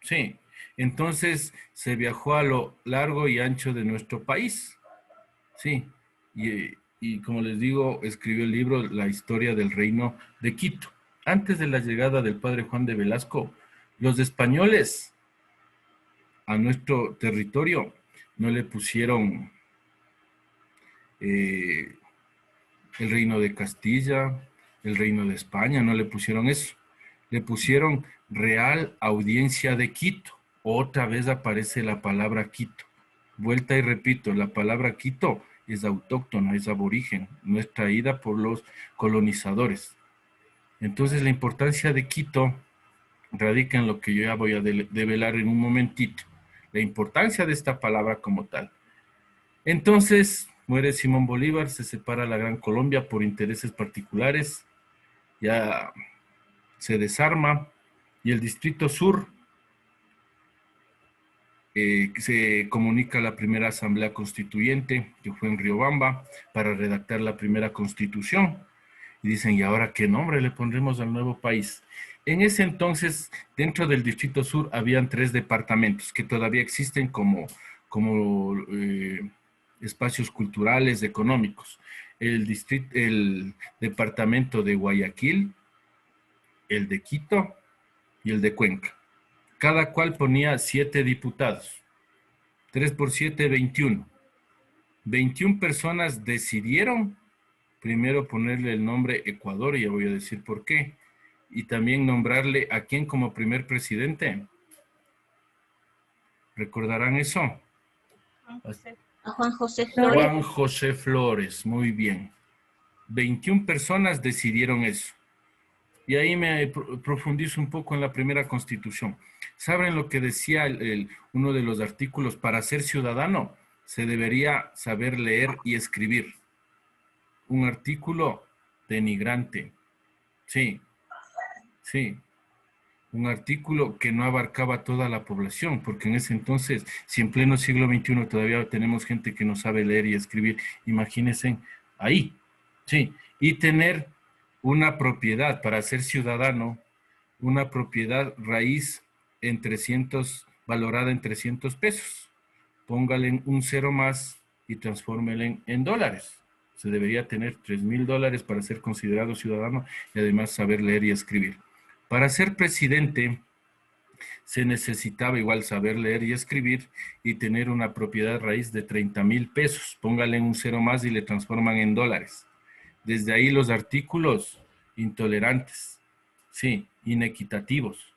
Sí, entonces se viajó a lo largo y ancho de nuestro país. Sí, y como les digo, escribió el libro La historia del reino de Quito. Antes de la llegada del padre Juan de Velasco, los españoles a nuestro territorio no le pusieron el reino de Castilla, el reino de España, no le pusieron eso. Le pusieron Real Audiencia de Quito. Otra vez aparece la palabra Quito. Vuelta y repito, la palabra Quito es autóctona, es aborigen, no es traída por los colonizadores. Entonces la importancia de Quito radica en lo que yo ya voy a develar en un momentito. La importancia de esta palabra como tal. Entonces, muere Simón Bolívar, se separa la Gran Colombia por intereses particulares, ya se desarma, y el Distrito Sur se comunica a la primera Asamblea Constituyente, que fue en Riobamba, para redactar la primera Constitución. Y dicen, ¿y ahora qué nombre le pondremos al nuevo país? En ese entonces, dentro del Distrito Sur, habían 3 departamentos que todavía existen como espacios culturales, económicos. El departamento de Guayaquil, el de Quito y el de Cuenca. Cada cual ponía 7 diputados. 3 por 7, 21. 21 personas decidieron primero ponerle el nombre Ecuador, y ya voy a decir por qué. Y también nombrarle a quién como primer presidente. ¿Recordarán eso? A Juan José Flores. Juan José Flores, muy bien. 21 personas decidieron eso. Y ahí me profundizo un poco en la primera Constitución. ¿Saben lo que decía uno de los artículos? Para ser ciudadano se debería saber leer y escribir. Un artículo denigrante. Sí, sí. Un artículo que no abarcaba toda la población, porque en ese entonces, si en pleno siglo XXI todavía tenemos gente que no sabe leer y escribir, imagínense ahí. Sí, y tener una propiedad para ser ciudadano, una propiedad raíz en 300, valorada en 300 pesos. Póngale un 0 más y transfórmele en dólares. Se debería tener $3,000 para ser considerado ciudadano y además saber leer y escribir. Para ser presidente Se necesitaba igual saber leer y escribir y tener una propiedad raíz de 30,000 pesos. Póngale un cero más y le transforman en dólares. Desde ahí los artículos intolerantes, sí, inequitativos,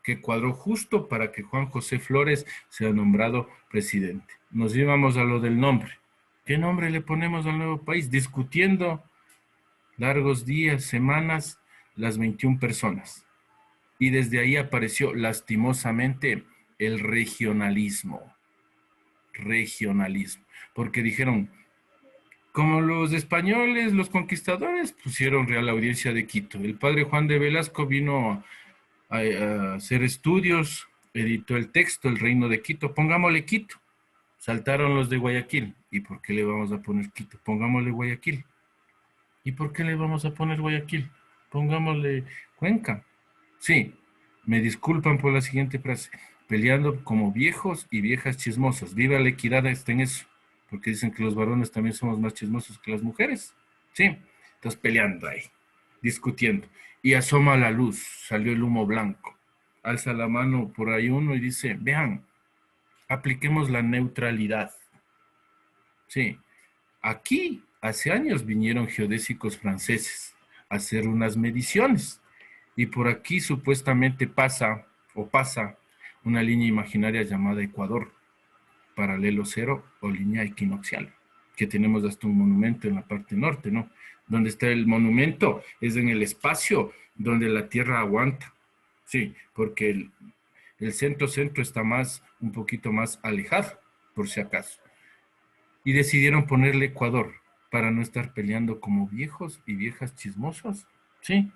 que cuadró justo para que Juan José Flores sea nombrado presidente. Nos íbamos a lo del nombre. ¿Qué nombre le ponemos al nuevo país? Discutiendo largos días, semanas, las 21 personas. Y desde ahí apareció lastimosamente el regionalismo. Regionalismo. Porque dijeron, como los españoles, los conquistadores, pusieron Real Audiencia de Quito. El padre Juan de Velasco vino a hacer estudios, editó el texto, el Reino de Quito. Pongámosle Quito. Saltaron los de Guayaquil. ¿Y por qué le vamos a poner Quito? Pongámosle Guayaquil. ¿Y por qué le vamos a poner Guayaquil? Pongámosle Cuenca. Sí, me disculpan por la siguiente frase. Peleando como viejos y viejas chismosas. Viva la equidad, está en eso. Porque dicen que los varones también somos más chismosos que las mujeres. Sí, entonces peleando ahí, discutiendo. Y asoma la luz, salió el humo blanco. Alza la mano por ahí uno y dice, vean, apliquemos la neutralidad. Sí, aquí hace años vinieron geodésicos franceses a hacer unas mediciones. Y por aquí supuestamente pasa una línea imaginaria llamada Ecuador, paralelo cero o línea equinoccial, que tenemos hasta un monumento en la parte norte, ¿no? Donde está el monumento es en el espacio donde la Tierra aguanta. Sí, porque el centro está un poquito más alejado, por si acaso. Y decidieron ponerle Ecuador para no estar peleando como viejos y viejas chismosos, ¿sí?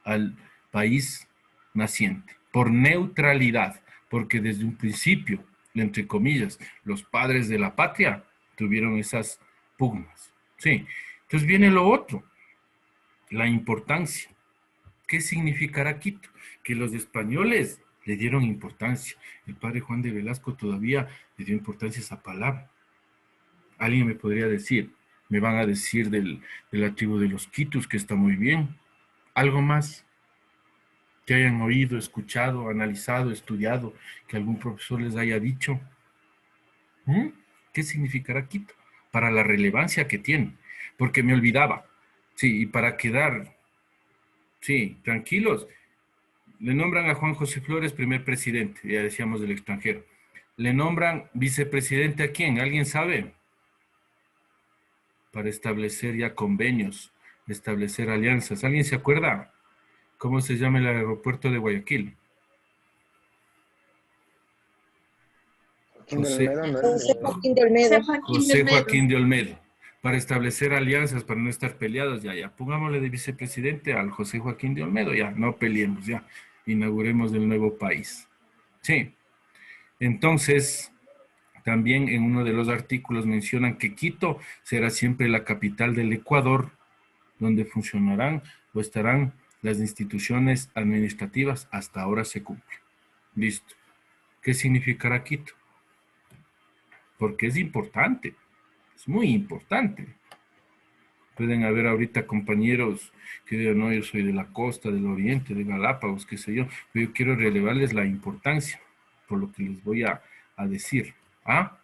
Al país naciente, por neutralidad, porque desde un principio, entre comillas, los padres de la patria tuvieron esas pugnas, ¿sí? Entonces viene lo otro, la importancia. ¿Qué significará Quito? Que los españoles le dieron importancia. El padre Juan de Velasco todavía le dio importancia a esa palabra. Alguien me podría decir, me van a decir de la tribu de los Quitus, que está muy bien. ¿Algo más que hayan oído, escuchado, analizado, estudiado, que algún profesor les haya dicho? ¿Qué significará Quito? Para la relevancia que tiene. Porque me olvidaba. Sí, y para quedar, sí, tranquilos, le nombran a Juan José Flores primer presidente, ya decíamos del extranjero. ¿Le nombran vicepresidente a quién? ¿Alguien sabe? Para establecer ya convenios, establecer alianzas. ¿Alguien se acuerda cómo se llama el aeropuerto de Guayaquil? José Joaquín de Olmedo. Para establecer alianzas, para no estar peleados, ya. Pongámosle de vicepresidente al José Joaquín de Olmedo, ya, no peleemos, ya. Inauguremos el nuevo país. Sí. Entonces, también en uno de los artículos mencionan que Quito será siempre la capital del Ecuador, donde funcionarán o estarán las instituciones administrativas. Hasta ahora se cumple. Listo. ¿Qué significará Quito? Porque es importante, es muy importante. Pueden haber ahorita compañeros que digan, no, yo soy de la costa, del oriente, de Galápagos, qué sé yo, pero yo quiero relevarles la importancia por lo que les voy a decir. ¿Ah?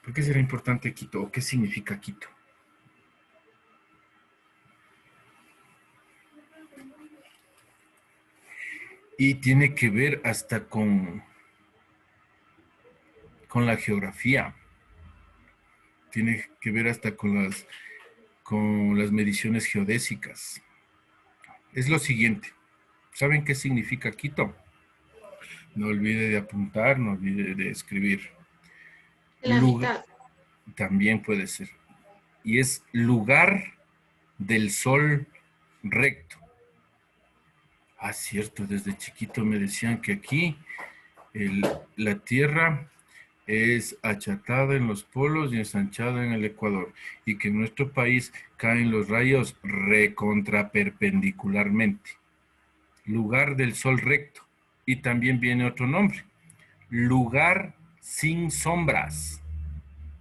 ¿Por qué será importante Quito? ¿O qué significa Quito? Y tiene que ver hasta con la geografía. Tiene que ver hasta con las mediciones geodésicas. Es lo siguiente. ¿Saben qué significa Quito? No olvide de apuntar, no olvide de escribir. La mitad. También puede ser. Y es lugar del sol recto. Ah, cierto, desde chiquito me decían que aquí la Tierra es achatada en los polos y ensanchada en el Ecuador, y que en nuestro país caen los rayos recontraperpendicularmente. Lugar del sol recto. Y también viene otro nombre. Lugar sin sombras.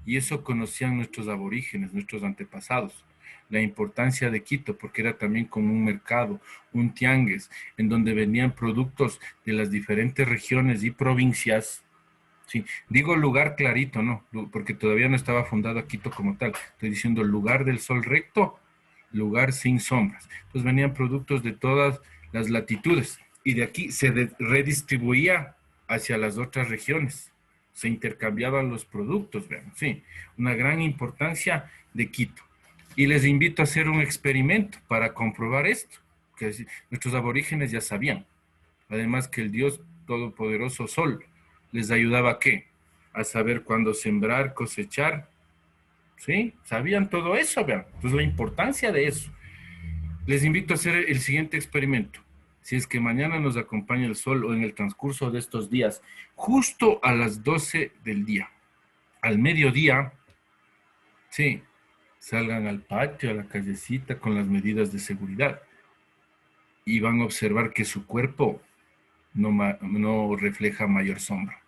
Y eso conocían nuestros aborígenes, nuestros antepasados. la importancia de Quito, porque era también como un mercado, un tianguis, en donde vendían productos de las diferentes regiones y provincias. Sí, digo lugar clarito, ¿no? Porque todavía no estaba fundado Quito como tal. Estoy diciendo lugar del sol recto, lugar sin sombras. Entonces venían productos de todas las latitudes y de aquí se redistribuía hacia las otras regiones. Se intercambiaban los productos, vean, sí. Una gran importancia de Quito. Y les invito a hacer un experimento para comprobar esto, que nuestros aborígenes ya sabían. Además que el Dios Todopoderoso Sol les ayudaba ¿a qué? A saber cuándo sembrar, cosechar. ¿Sí? Sabían todo eso, vean. Entonces la importancia de eso. Les invito a hacer el siguiente experimento. Si es que mañana nos acompaña el sol o en el transcurso de estos días, justo a las 12 del día, al mediodía, sí, salgan al patio, a la callecita con las medidas de seguridad y van a observar que su cuerpo no refleja mayor sombra.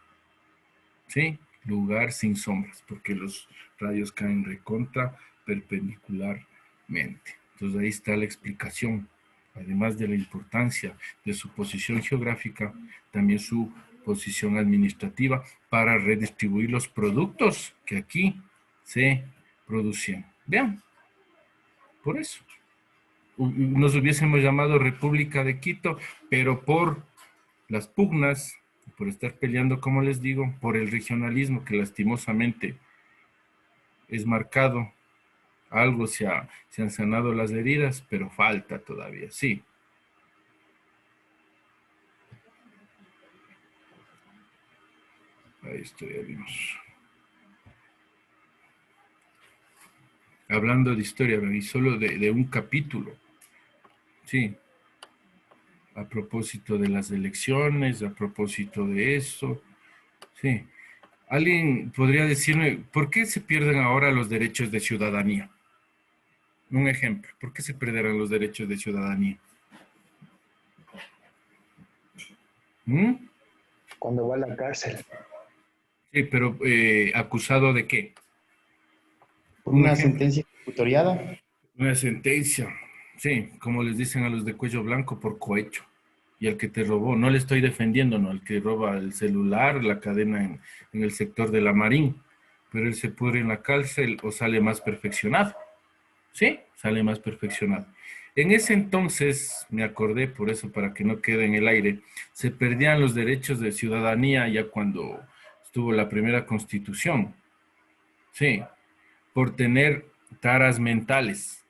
¿Sí? Lugar sin sombras, porque los rayos caen recontra perpendicularmente. Entonces ahí está la explicación. Además de la importancia de su posición geográfica, también su posición administrativa para redistribuir los productos que aquí se producían. Vean, por eso. Nos hubiésemos llamado República de Quito, pero por las pugnas, por estar peleando, como les digo, por el regionalismo que lastimosamente es marcado. Algo se han sanado las heridas, pero falta todavía, sí. Ahí estoy, ya vimos. Hablando de historia, y solo de un capítulo, sí. A propósito de las elecciones, a propósito de eso, sí. ¿Alguien podría decirme por qué se pierden ahora los derechos de ciudadanía? Un ejemplo, ¿por qué se perderán los derechos de ciudadanía? Cuando va a la cárcel. Sí, pero ¿acusado de qué? Por una sentencia ejecutoriada. Una sentencia, sí, como les dicen a los de cuello blanco, por cohecho. Y al que te robó, no le estoy defendiendo, no, al que roba el celular, la cadena en el sector de la Marín, pero él se pudre en la cárcel o sale más perfeccionado. ¿Sí? Sale más perfeccionado. En ese entonces, me acordé, por eso, para que no quede en el aire, se perdían los derechos de ciudadanía ya cuando estuvo la primera constitución. Sí, por tener taras mentales,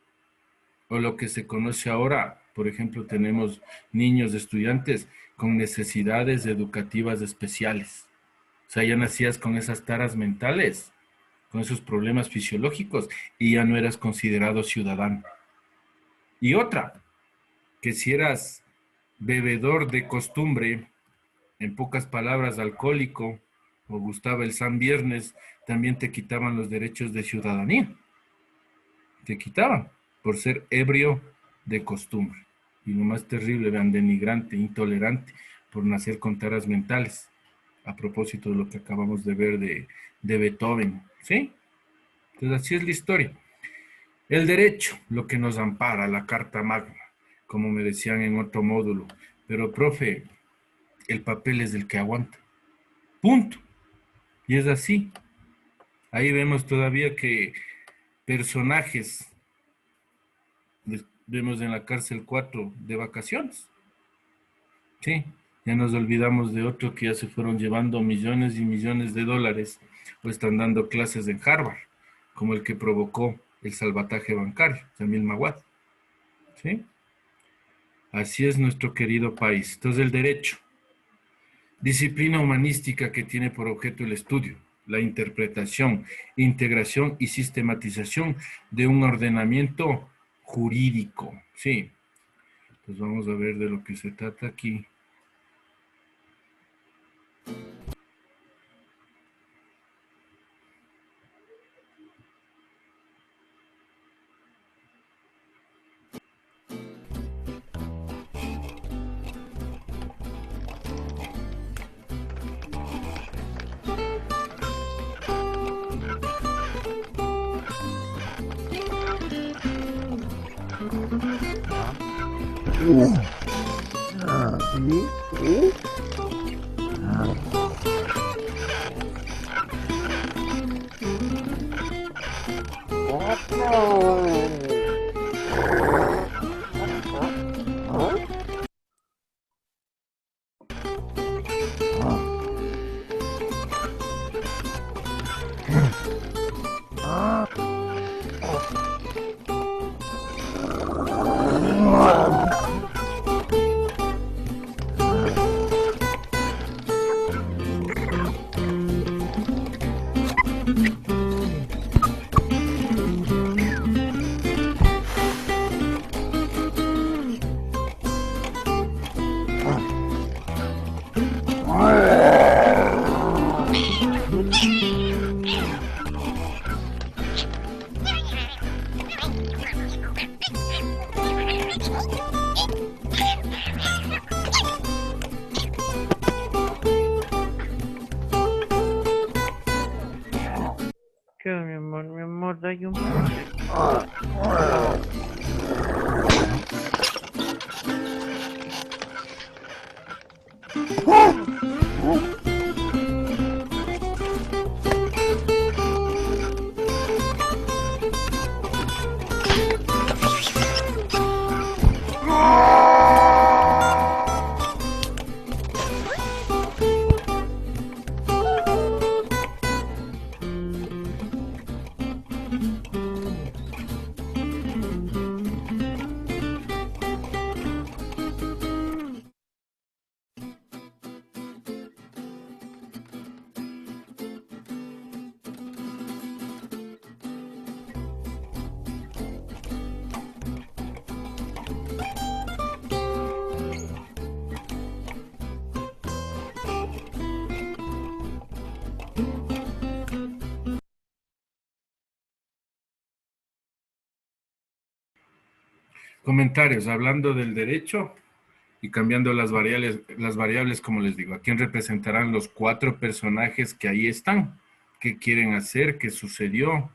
o lo que se conoce ahora, por ejemplo, tenemos niños estudiantes con necesidades educativas especiales. O sea, ya nacías con esas taras mentales, con esos problemas fisiológicos, y ya no eras considerado ciudadano. Y otra, que si eras bebedor de costumbre, en pocas palabras, alcohólico, o gustaba el San Viernes, también te quitaban los derechos de ciudadanía. Te quitaban por ser ebrio de costumbre. Y lo más terrible, vean, denigrante, intolerante, por nacer con taras mentales. A propósito de lo que acabamos de ver de Beethoven, ¿sí? Entonces así es la historia. El derecho, lo que nos ampara, la Carta Magna, como me decían en otro módulo. Pero, profe, el papel es el que aguanta. Punto. Y es así. Ahí vemos todavía que personajes, vemos en la cárcel 4 de vacaciones. Sí, ya nos olvidamos de otro que ya se fueron llevando millones y millones de dólares o están dando clases en Harvard, como el que provocó el salvataje bancario, Jamil Maguad. ¿Sí? Así es nuestro querido país. Entonces el derecho, disciplina humanística que tiene por objeto el estudio, la interpretación, integración y sistematización de un ordenamiento jurídico. Sí. Entonces vamos a ver de lo que se trata aquí. ¿Qué, mi amor, dai un Comentarios, hablando del derecho y cambiando las variables, como les digo, ¿a quién representarán los 4 personajes que ahí están? ¿Qué quieren hacer? ¿Qué sucedió?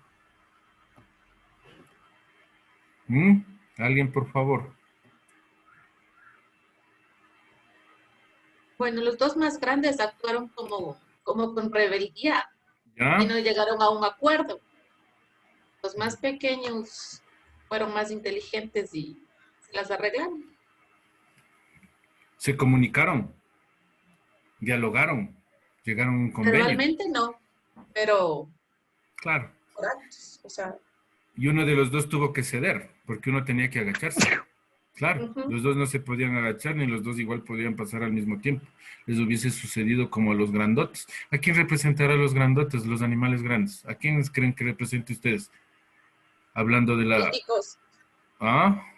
¿Alguien, por favor? Bueno, los 2 más grandes actuaron como con rebeldía ¿Ya? y no llegaron a un acuerdo. Los más pequeños fueron más inteligentes y se las arreglaron. ¿Se comunicaron? ¿Dialogaron? ¿Llegaron a un convenio? Normalmente no, pero Claro. por actos, o sea. Y uno de los 2 tuvo que ceder, porque uno tenía que agacharse. Claro, los 2 no se podían agachar, ni los 2 igual podían pasar al mismo tiempo. Les hubiese sucedido como a los grandotes. ¿A quién representará a los grandotes, los animales grandes? ¿A quiénes creen que represente ustedes? Hablando de la... Políticos.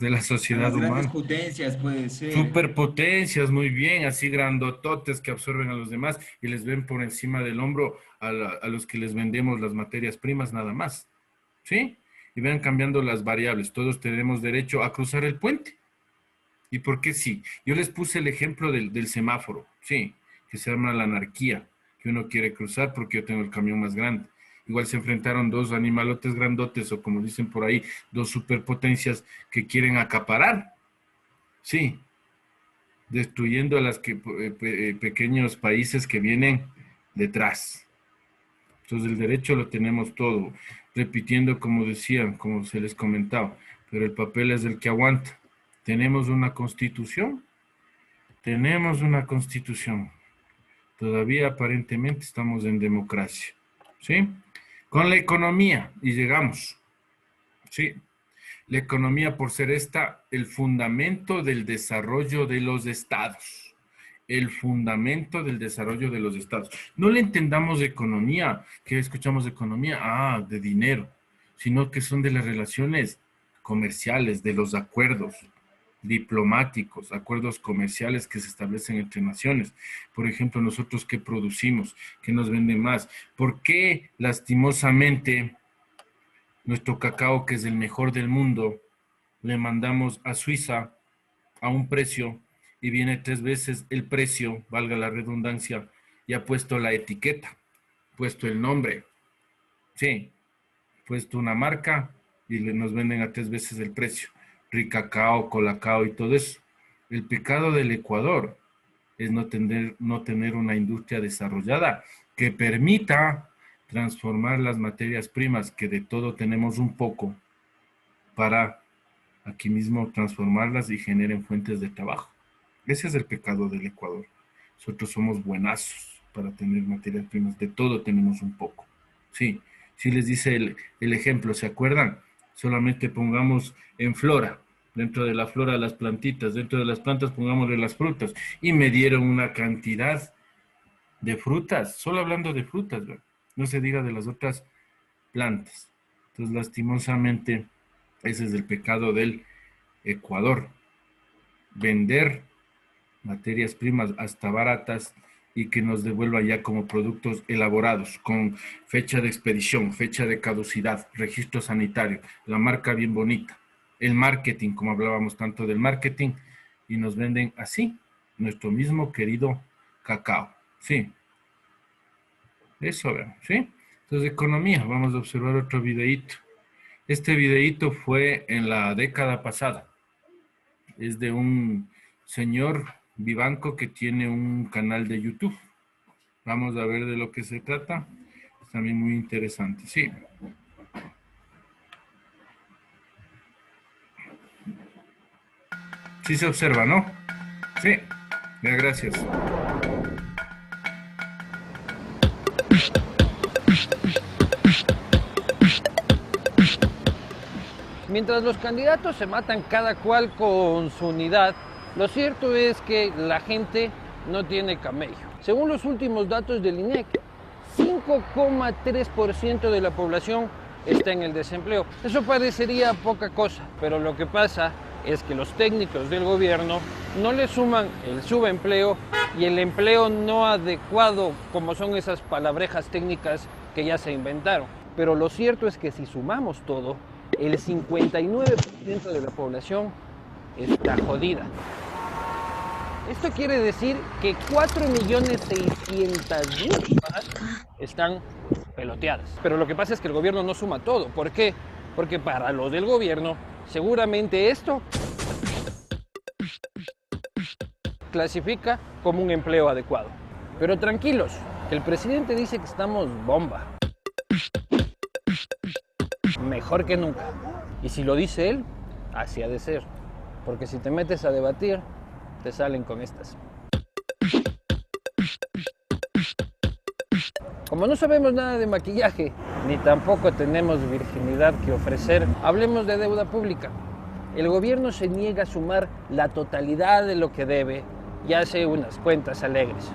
De la sociedad Las grandes humana. potencias puede ser. Superpotencias, muy bien, así grandototes que absorben a los demás y les ven por encima del hombro a los que les vendemos las materias primas nada más. ¿Sí? Y vean cambiando las variables. Todos tenemos derecho a cruzar el puente. ¿Y por qué sí? Yo les puse el ejemplo del semáforo, sí, que se llama la anarquía, que uno quiere cruzar porque yo tengo el camión más grande. Igual se enfrentaron 2 animalotes grandotes, o como dicen por ahí, 2 superpotencias que quieren acaparar, sí, destruyendo a los pequeños países que vienen detrás. Entonces el derecho lo tenemos todo, repitiendo como decían, como se les comentaba, pero el papel es el que aguanta. ¿Tenemos una constitución? Tenemos una constitución. Todavía aparentemente estamos en democracia. ¿Sí? Con la economía, y llegamos. ¿Sí? La economía, por ser el fundamento del desarrollo de los estados. El fundamento del desarrollo de los estados. No le entendamos de economía, que escuchamos de economía, de dinero, sino que son de las relaciones comerciales, de los acuerdos diplomáticos, acuerdos comerciales que se establecen entre naciones. Por ejemplo, nosotros ¿qué producimos? ¿Qué nos vende más? ¿Por qué lastimosamente nuestro cacao, que es el mejor del mundo, le mandamos a Suiza a un precio y viene 3 veces el precio, valga la redundancia, y ha puesto la etiqueta, puesto el nombre, sí, puesto una marca y nos venden a 3 veces el precio? Ricacao, Colacao y todo eso. El pecado del Ecuador es no tener una industria desarrollada que permita transformar las materias primas, que de todo tenemos un poco, para aquí mismo transformarlas y generen fuentes de trabajo. Ese es el pecado del Ecuador. Nosotros somos buenazos para tener materias primas, de todo tenemos un poco. Sí, sí les dice el ejemplo, ¿se acuerdan? Solamente pongamos en flora, dentro de la flora las plantitas, dentro de las plantas pongámosle las frutas, y me dieron una cantidad de frutas, solo hablando de frutas, ¿verdad? No se diga de las otras plantas. Entonces, lastimosamente, ese es el pecado del Ecuador. Vender materias primas hasta baratas y que nos devuelva ya como productos elaborados, con fecha de expedición, fecha de caducidad, registro sanitario, la marca bien bonita, el marketing, como hablábamos tanto del marketing, y nos venden así, nuestro mismo querido cacao. Sí. Eso, vean, ¿sí? Entonces, economía, vamos a observar otro videíto. Este videíto fue en la década pasada. Es de un señor Vivanco que tiene un canal de YouTube. Vamos a ver de lo que se trata. Es también muy interesante, sí. Sí se observa, ¿no? Sí. Gracias. Mientras los candidatos se matan cada cual con su unidad, lo cierto es que la gente no tiene camello. Según los últimos datos del INEC, 5,3% de la población está en el desempleo. Eso parecería poca cosa, pero lo que pasa es que los técnicos del gobierno no le suman el subempleo y el empleo no adecuado, como son esas palabrejas técnicas que ya se inventaron. Pero lo cierto es que si sumamos todo, el 59% de la población está jodida. Esto quiere decir que 4.600.000 personas están peloteadas. Pero lo que pasa es que el gobierno no suma todo. ¿Por qué? Porque para los del gobierno, seguramente esto clasifica como un empleo adecuado. Pero tranquilos, que el presidente dice que estamos bomba. Mejor que nunca. Y si lo dice él, así ha de ser. Porque si te metes a debatir, te salen con estas. Como no sabemos nada de maquillaje, ni tampoco tenemos virginidad que ofrecer, hablemos de deuda pública. El gobierno se niega a sumar la totalidad de lo que debe y hace unas cuentas alegres.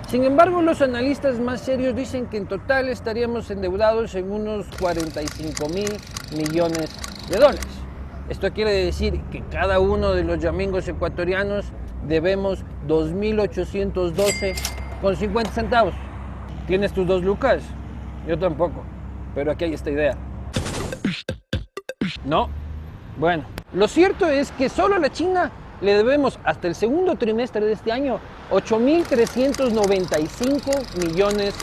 Sin embargo, los analistas más serios dicen que en total estaríamos endeudados en unos 45.000 millones de dólares. Esto quiere decir que cada uno de los yamingos ecuatorianos debemos 2.812,50 centavos. ¿Tienes tus 2 lucas? Yo tampoco, pero aquí hay esta idea. ¿No? Bueno, lo cierto es que solo a la China le debemos hasta el segundo trimestre de este año 8.395 millones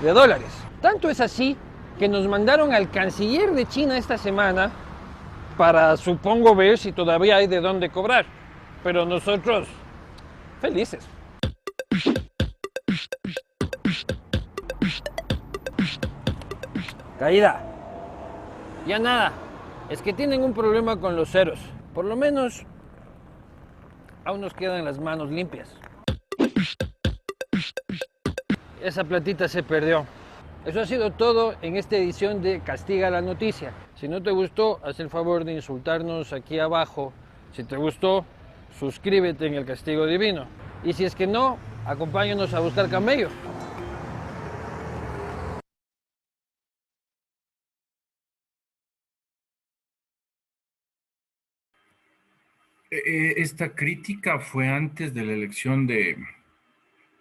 de dólares. Tanto es así que nos mandaron al canciller de China esta semana para, supongo, ver si todavía hay de dónde cobrar. Pero nosotros, felices. Caída. Ya nada. Es que tienen un problema con los ceros. Por lo menos, aún nos quedan las manos limpias. Esa platita se perdió. Eso ha sido todo en esta edición de Castiga la Noticia. Si no te gustó, haz el favor de insultarnos aquí abajo. Si te gustó, suscríbete en el Castigo Divino. Y si es que no, acompáñanos a buscar camello. Esta crítica fue antes de la elección de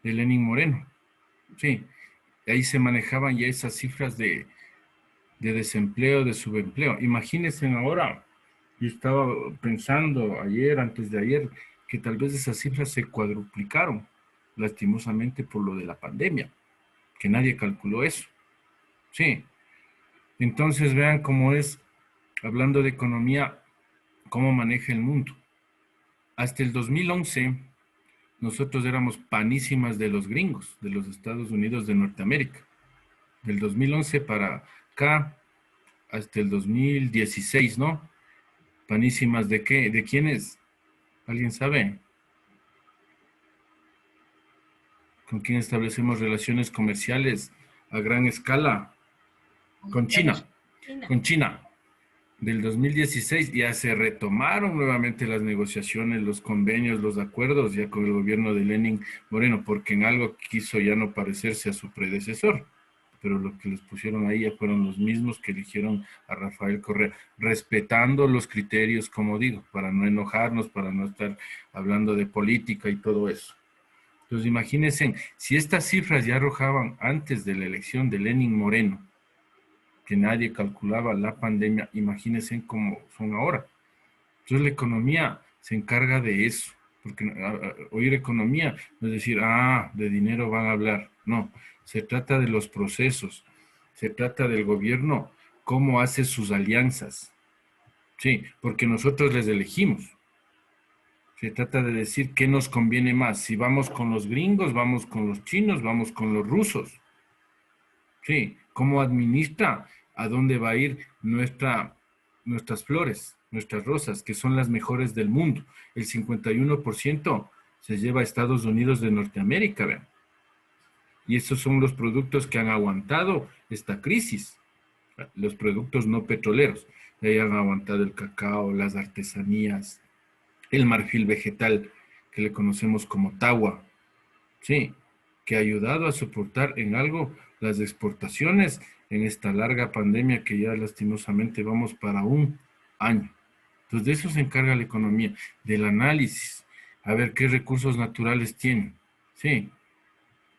Lenín Moreno. Sí, ahí se manejaban ya esas cifras de desempleo, de subempleo. Imagínense ahora, yo estaba pensando ayer, antes de ayer, que tal vez esas cifras se cuadruplicaron, lastimosamente por lo de la pandemia, que nadie calculó eso. Sí, entonces vean cómo es, hablando de economía, cómo maneja el mundo. Hasta el 2011, nosotros éramos panísimas de los gringos, de los Estados Unidos de Norteamérica. Del 2011 para acá, hasta el 2016, ¿no? Panísimas ¿de qué? ¿De quiénes? ¿Alguien sabe? ¿Con quién establecemos relaciones comerciales a gran escala? Con China. Con China. Del 2016 ya se retomaron nuevamente las negociaciones, los convenios, los acuerdos ya con el gobierno de Lenin Moreno, porque en algo quiso ya no parecerse a su predecesor. Pero lo que les pusieron ahí ya fueron los mismos que eligieron a Rafael Correa, respetando los criterios, como digo, para no enojarnos, para no estar hablando de política y todo eso. Entonces imagínense, si estas cifras ya arrojaban antes de la elección de Lenin Moreno, que nadie calculaba la pandemia, imagínense cómo son ahora. Entonces la economía se encarga de eso, porque oír economía no es decir, de dinero van a hablar, no, se trata de los procesos, se trata del gobierno, cómo hace sus alianzas, sí, porque nosotros les elegimos. Se trata de decir qué nos conviene más, si vamos con los gringos, vamos con los chinos, vamos con los rusos, sí, cómo administra, a dónde va a ir nuestras flores, nuestras rosas, que son las mejores del mundo. El 51% se lleva a Estados Unidos de Norteamérica, vean. Y esos son los productos que han aguantado esta crisis, los productos no petroleros. Ahí han aguantado el cacao, las artesanías, el marfil vegetal, que le conocemos como tagua, sí, que ha ayudado a soportar en algo las exportaciones en esta larga pandemia que ya lastimosamente vamos para un año. Entonces de eso se encarga la economía, del análisis, a ver qué recursos naturales tienen, sí,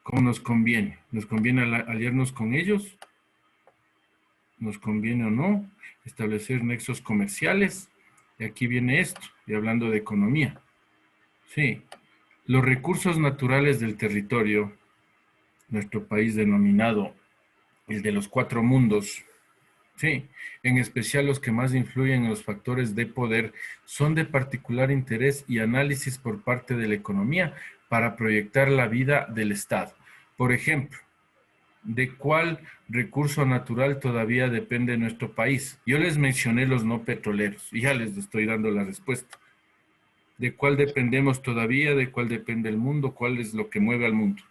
cómo nos conviene. ¿Nos conviene aliarnos con ellos? ¿Nos conviene o no? Establecer nexos comerciales. Y aquí viene esto, y hablando de economía. Sí, los recursos naturales del territorio, nuestro país denominado el de los 4 mundos, sí, en especial los que más influyen en los factores de poder, son de particular interés y análisis por parte de la economía para proyectar la vida del Estado. Por ejemplo, ¿de cuál recurso natural todavía depende nuestro país? Yo les mencioné los no petroleros y ya les estoy dando la respuesta. ¿De cuál dependemos todavía? ¿De cuál depende el mundo? ¿Cuál es lo que mueve al mundo?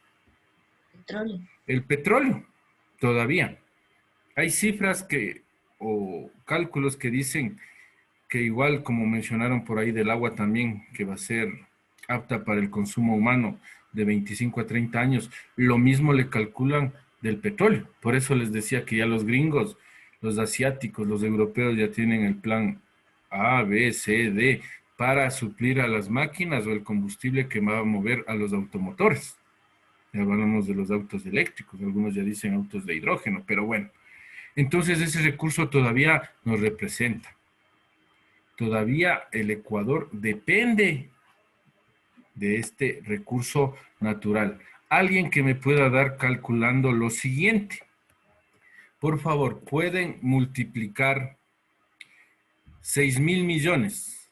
Petróleo. El petróleo, todavía. Hay cifras o cálculos que dicen que igual como mencionaron por ahí del agua también, que va a ser apta para el consumo humano de 25 a 30 años, lo mismo le calculan del petróleo. Por eso les decía que ya los gringos, los asiáticos, los europeos ya tienen el plan A, B, C, D para suplir a las máquinas o el combustible que va a mover a los automotores. Ya hablamos de los autos eléctricos, algunos ya dicen autos de hidrógeno, pero bueno. Entonces ese recurso todavía nos representa. Todavía el Ecuador depende de este recurso natural. Alguien que me pueda dar calculando lo siguiente. Por favor, pueden multiplicar 6,000 millones.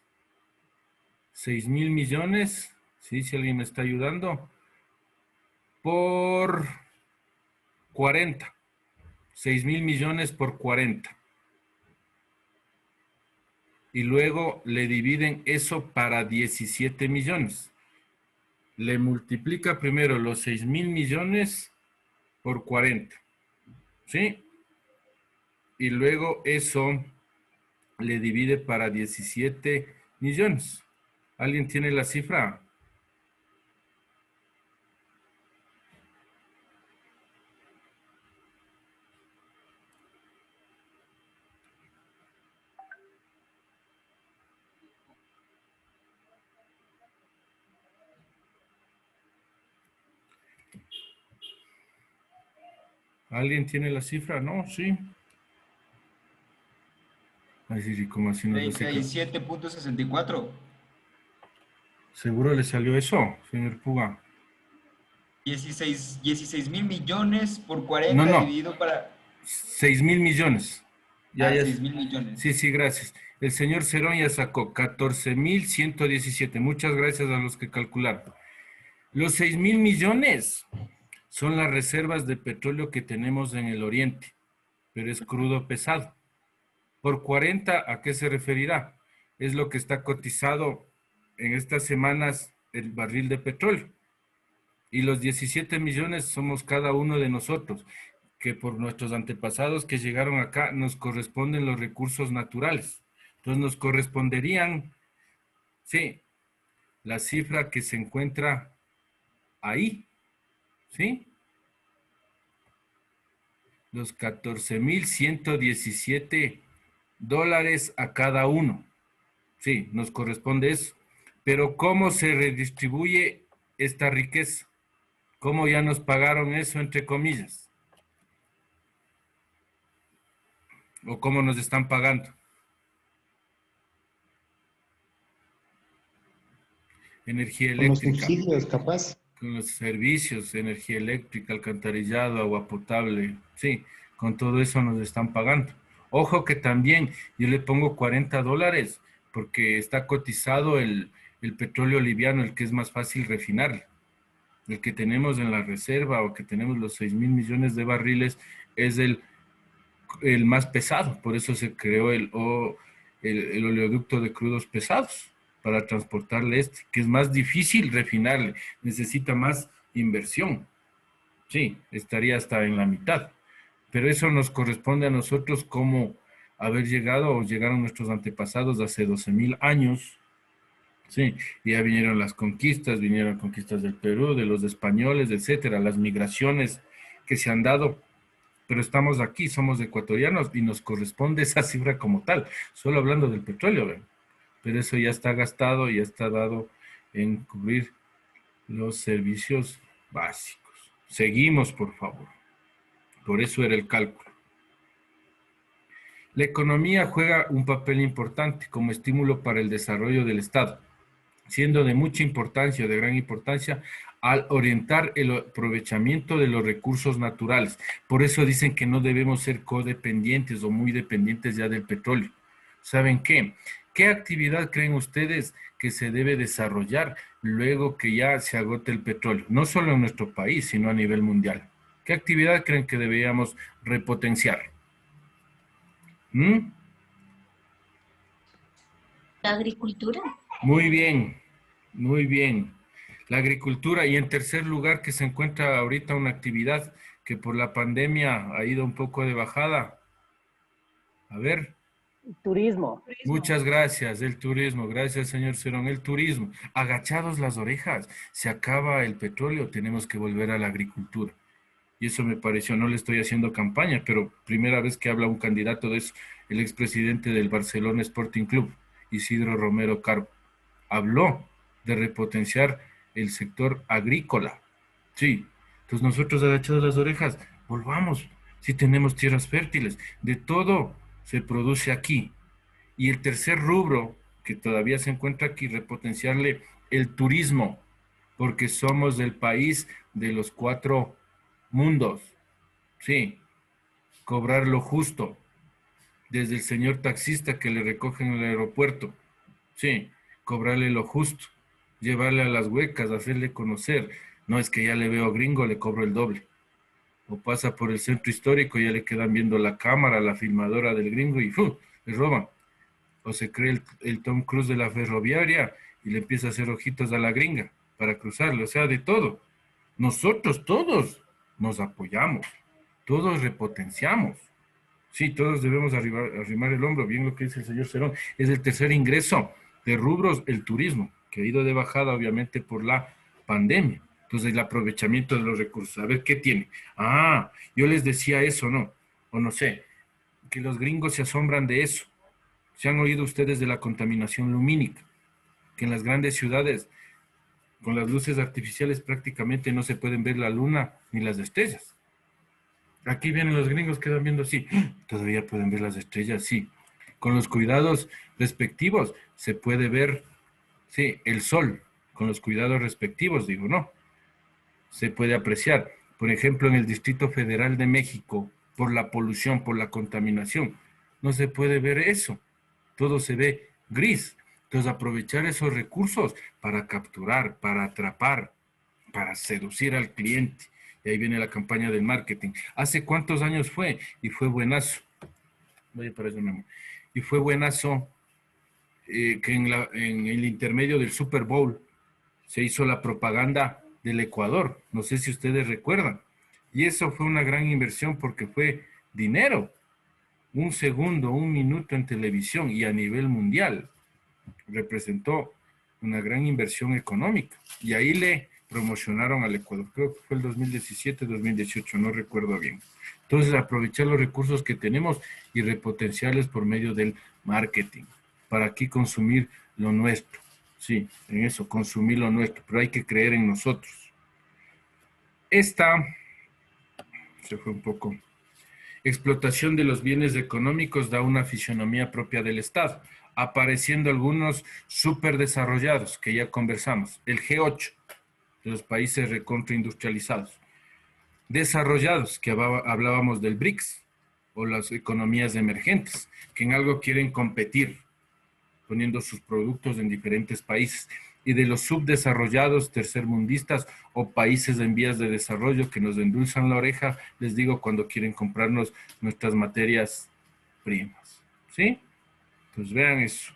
6,000 millones, ¿sí? Si alguien me está ayudando, por 40. 6,000 millones por 40. Y luego le dividen eso para 17 millones. Le multiplica primero los 6,000 millones por 40. ¿Sí? Y luego eso le divide para 17 millones. ¿Alguien tiene la cifra? ¿Alguien tiene la cifra? No, sí. Así, ¿cómo así no? 37.64. ¿Seguro le salió eso, señor Puga? 16,000 millones por 40 dividido para... 6,000 millones. Ya, a ya. 6.000 millones. Sí, sí, gracias. El señor Cerón ya sacó 14.117. Muchas gracias a los que calcularon. Los 6.000 millones son las reservas de petróleo que tenemos en el oriente, pero es crudo pesado. Por 40, ¿a qué se referirá? Es lo que está cotizado en estas semanas el barril de petróleo. Y los 17 millones somos cada uno de nosotros, que por nuestros antepasados que llegaron acá nos corresponden los recursos naturales. Entonces nos corresponderían, sí, la cifra que se encuentra ahí, ¿sí? Los 14.117 dólares a cada uno. Sí, nos corresponde eso. Pero ¿cómo se redistribuye esta riqueza? ¿Cómo ya nos pagaron eso, entre comillas? ¿O cómo nos están pagando? Energía Con los eléctrica. subsidios, capaz. Con los servicios, energía eléctrica, alcantarillado, agua potable. Sí, con todo eso nos están pagando. Ojo que también yo le pongo 40 dólares porque está cotizado el petróleo liviano, el que es más fácil refinar. El que tenemos en la reserva o que tenemos los 6.000 millones de barriles es el más pesado. Por eso se creó el oleoducto de crudos pesados para transportarle que es más difícil refinarle. Necesita más inversión. Sí, estaría hasta en la mitad. Pero eso nos corresponde a nosotros como haber llegado o llegaron nuestros antepasados hace 12.000 años. Sí, y ya vinieron las conquistas del Perú, de los españoles, etcétera, las migraciones que se han dado, pero estamos aquí, somos ecuatorianos y nos corresponde esa cifra como tal, solo hablando del petróleo, ¿ven? Pero eso ya está gastado y ya está dado en cubrir los servicios básicos. Seguimos, por favor. Por eso era el cálculo. La economía juega un papel importante como estímulo para el desarrollo del Estado, siendo de mucha importancia, de gran importancia, al orientar el aprovechamiento de los recursos naturales. Por eso dicen que no debemos ser codependientes o muy dependientes ya del petróleo. ¿Saben qué? ¿Qué actividad creen ustedes que se debe desarrollar luego que ya se agote el petróleo? No solo en nuestro país, sino a nivel mundial. ¿Qué actividad creen que deberíamos repotenciar? La agricultura. Muy bien, muy bien. La agricultura, y en tercer lugar que se encuentra ahorita una actividad que por la pandemia ha ido un poco de bajada. A ver. Turismo. Muchas gracias, el turismo. Gracias, señor Cerón. El turismo. Agachados las orejas. Se acaba el petróleo, tenemos que volver a la agricultura. Y eso me pareció, no le estoy haciendo campaña, pero primera vez que habla un candidato de eso, el expresidente del Barcelona Sporting Club, Isidro Romero Carbo. Habló de repotenciar el sector agrícola. Sí, entonces nosotros agachados las orejas, volvamos, si tenemos tierras fértiles, de todo se produce aquí. Y el tercer rubro, que todavía se encuentra aquí, repotenciarle el turismo, porque somos el país de los 4 mundos. Sí, cobrar lo justo, desde el señor taxista que le recoge en el aeropuerto. Sí, cobrarle lo justo, llevarle a las huecas, hacerle conocer. No es que ya le veo gringo, le cobro el doble. O pasa por el centro histórico, ya le quedan viendo la cámara, la filmadora del gringo y ¡fu! Le roban. O se cree el Tom Cruise de la ferroviaria y le empieza a hacer ojitos a la gringa para cruzarle. O sea, de todo. Nosotros todos nos apoyamos, todos repotenciamos. Sí, todos debemos arrimar el hombro, bien lo que dice el señor Cerón. Es el tercer ingreso de rubros, el turismo, que ha ido de bajada obviamente por la pandemia. Entonces el aprovechamiento de los recursos. A ver, ¿qué tiene? Ah, yo les decía eso, ¿no? O no sé, que los gringos se asombran de eso. ¿Se han oído ustedes de la contaminación lumínica? Que en las grandes ciudades, con las luces artificiales prácticamente no se pueden ver la luna ni las estrellas. Aquí vienen los gringos, quedan viendo así. Todavía pueden ver las estrellas, sí. Con los cuidados respectivos se puede ver, sí, el sol. Con los cuidados respectivos, digo, no. Se puede apreciar. Por ejemplo, en el Distrito Federal de México, por la polución, por la contaminación, no se puede ver eso. Todo se ve gris. Entonces, aprovechar esos recursos para capturar, para atrapar, para seducir al cliente. Y ahí viene la campaña del marketing. ¿Hace cuántos años fue? Y fue buenazo. Voy para eso, mi amor. Y fue buenazo que en el intermedio del Super Bowl se hizo la propaganda del Ecuador. No sé si ustedes recuerdan. Y eso fue una gran inversión porque fue dinero. Un segundo, un minuto en televisión y a nivel mundial. Representó una gran inversión económica. Y ahí le promocionaron al Ecuador. Creo que fue el 2017, 2018, no recuerdo bien. Entonces, aprovechar los recursos que tenemos y repotenciarles por medio del marketing. Para aquí consumir lo nuestro. Sí, en eso, consumir lo nuestro. Pero hay que creer en nosotros. Se fue un poco. Explotación de los bienes económicos da una fisonomía propia del Estado, apareciendo algunos superdesarrollados, que ya conversamos, el G8, de los países recontraindustrializados, desarrollados, que hablábamos del BRICS, o las economías emergentes, que en algo quieren competir, poniendo sus productos en diferentes países, y de los subdesarrollados, tercermundistas o países en vías de desarrollo que nos endulzan la oreja, les digo, cuando quieren comprarnos nuestras materias primas. ¿Sí? Pues vean eso.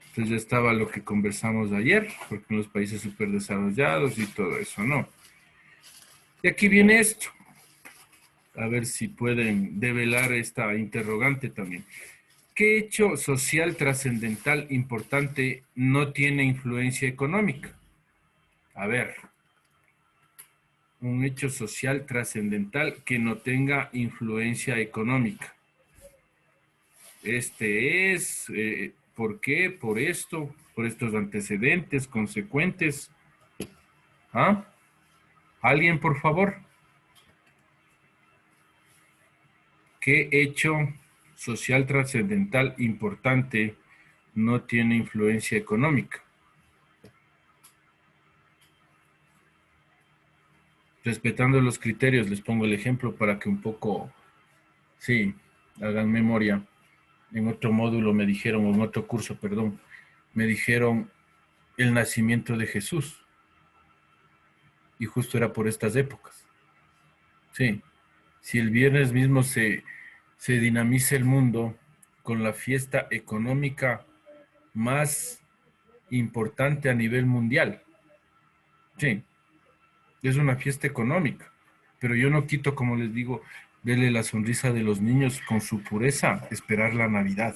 Entonces ya estaba lo que conversamos ayer, porque en los países superdesarrollados y todo eso, ¿no? Y aquí viene esto. A ver si pueden develar esta interrogante también. ¿Qué hecho social trascendental importante no tiene influencia económica? A ver, un hecho social trascendental que no tenga influencia económica. Este es, ¿por qué? Por esto, por estos antecedentes consecuentes. ¿Ah? ¿Alguien, por favor? ¿Qué hecho social trascendental importante no tiene influencia económica? Respetando los criterios, les pongo el ejemplo para que un poco, sí, hagan memoria. En otro módulo me dijeron, o en otro curso, perdón, me dijeron el nacimiento de Jesús. Y justo era por estas épocas. Sí, si el viernes mismo se dinamiza el mundo con la fiesta económica más importante a nivel mundial. Sí, es una fiesta económica, pero yo no quito, como les digo, verle la sonrisa de los niños con su pureza, esperar la Navidad.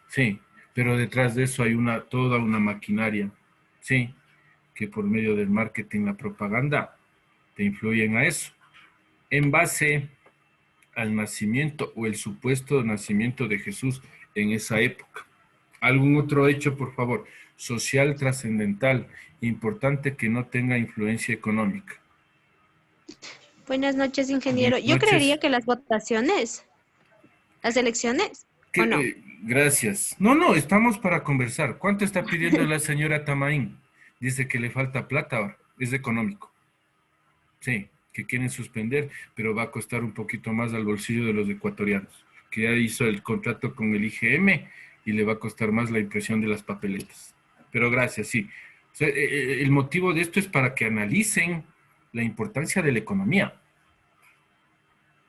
Sí, pero detrás de eso hay toda una maquinaria, sí, que por medio del marketing, la propaganda, te influyen a eso. En base al nacimiento o el supuesto nacimiento de Jesús en esa época. ¿Algún otro hecho, por favor, social trascendental, importante que no tenga influencia económica? Buenas noches, ingeniero. Yo creería que las votaciones, las elecciones, ¿o no? Gracias. No, estamos para conversar. ¿Cuánto está pidiendo la señora Tamaín? Dice que le falta plata ahora, es económico. Sí, que quieren suspender, pero va a costar un poquito más al bolsillo de los ecuatorianos, que ya hizo el contrato con el IGM y le va a costar más la impresión de las papeletas. Pero gracias, sí. O sea, el motivo de esto es para que analicen la importancia de la economía.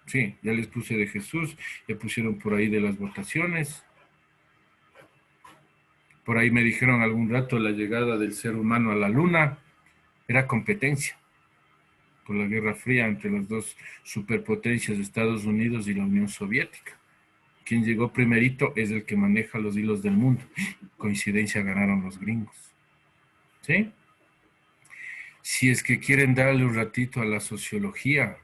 Sí, ya les puse de Jesús, ya pusieron por ahí de las votaciones. Por ahí me dijeron algún rato la llegada del ser humano a la luna. Era competencia por la Guerra Fría entre las dos superpotencias de Estados Unidos y la Unión Soviética. Quien llegó primerito es el que maneja los hilos del mundo. Coincidencia, ganaron los gringos. ¿Sí? Si es que quieren darle un ratito a la sociología,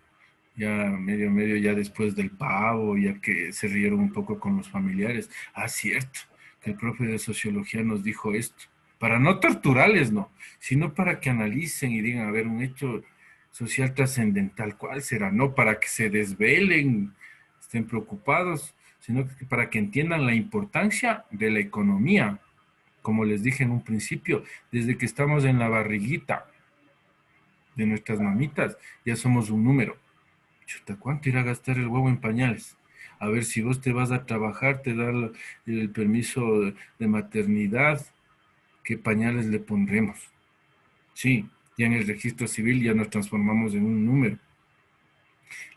ya medio, ya después del pavo, ya que se rieron un poco con los familiares. Ah, cierto, que el profe de sociología nos dijo esto. Para no torturarles, no, sino para que analicen y digan, a ver, un hecho social trascendental, ¿cuál será? No para que se desvelen, estén preocupados, sino que para que entiendan la importancia de la economía. Como les dije en un principio, desde que estamos en la barriguita de nuestras mamitas, ya somos un número. Chuta, ¿cuánto irá a gastar el huevo en pañales? A ver, si vos te vas a trabajar, te da el permiso de maternidad, ¿qué pañales le pondremos? Sí, ya en el registro civil ya nos transformamos en un número.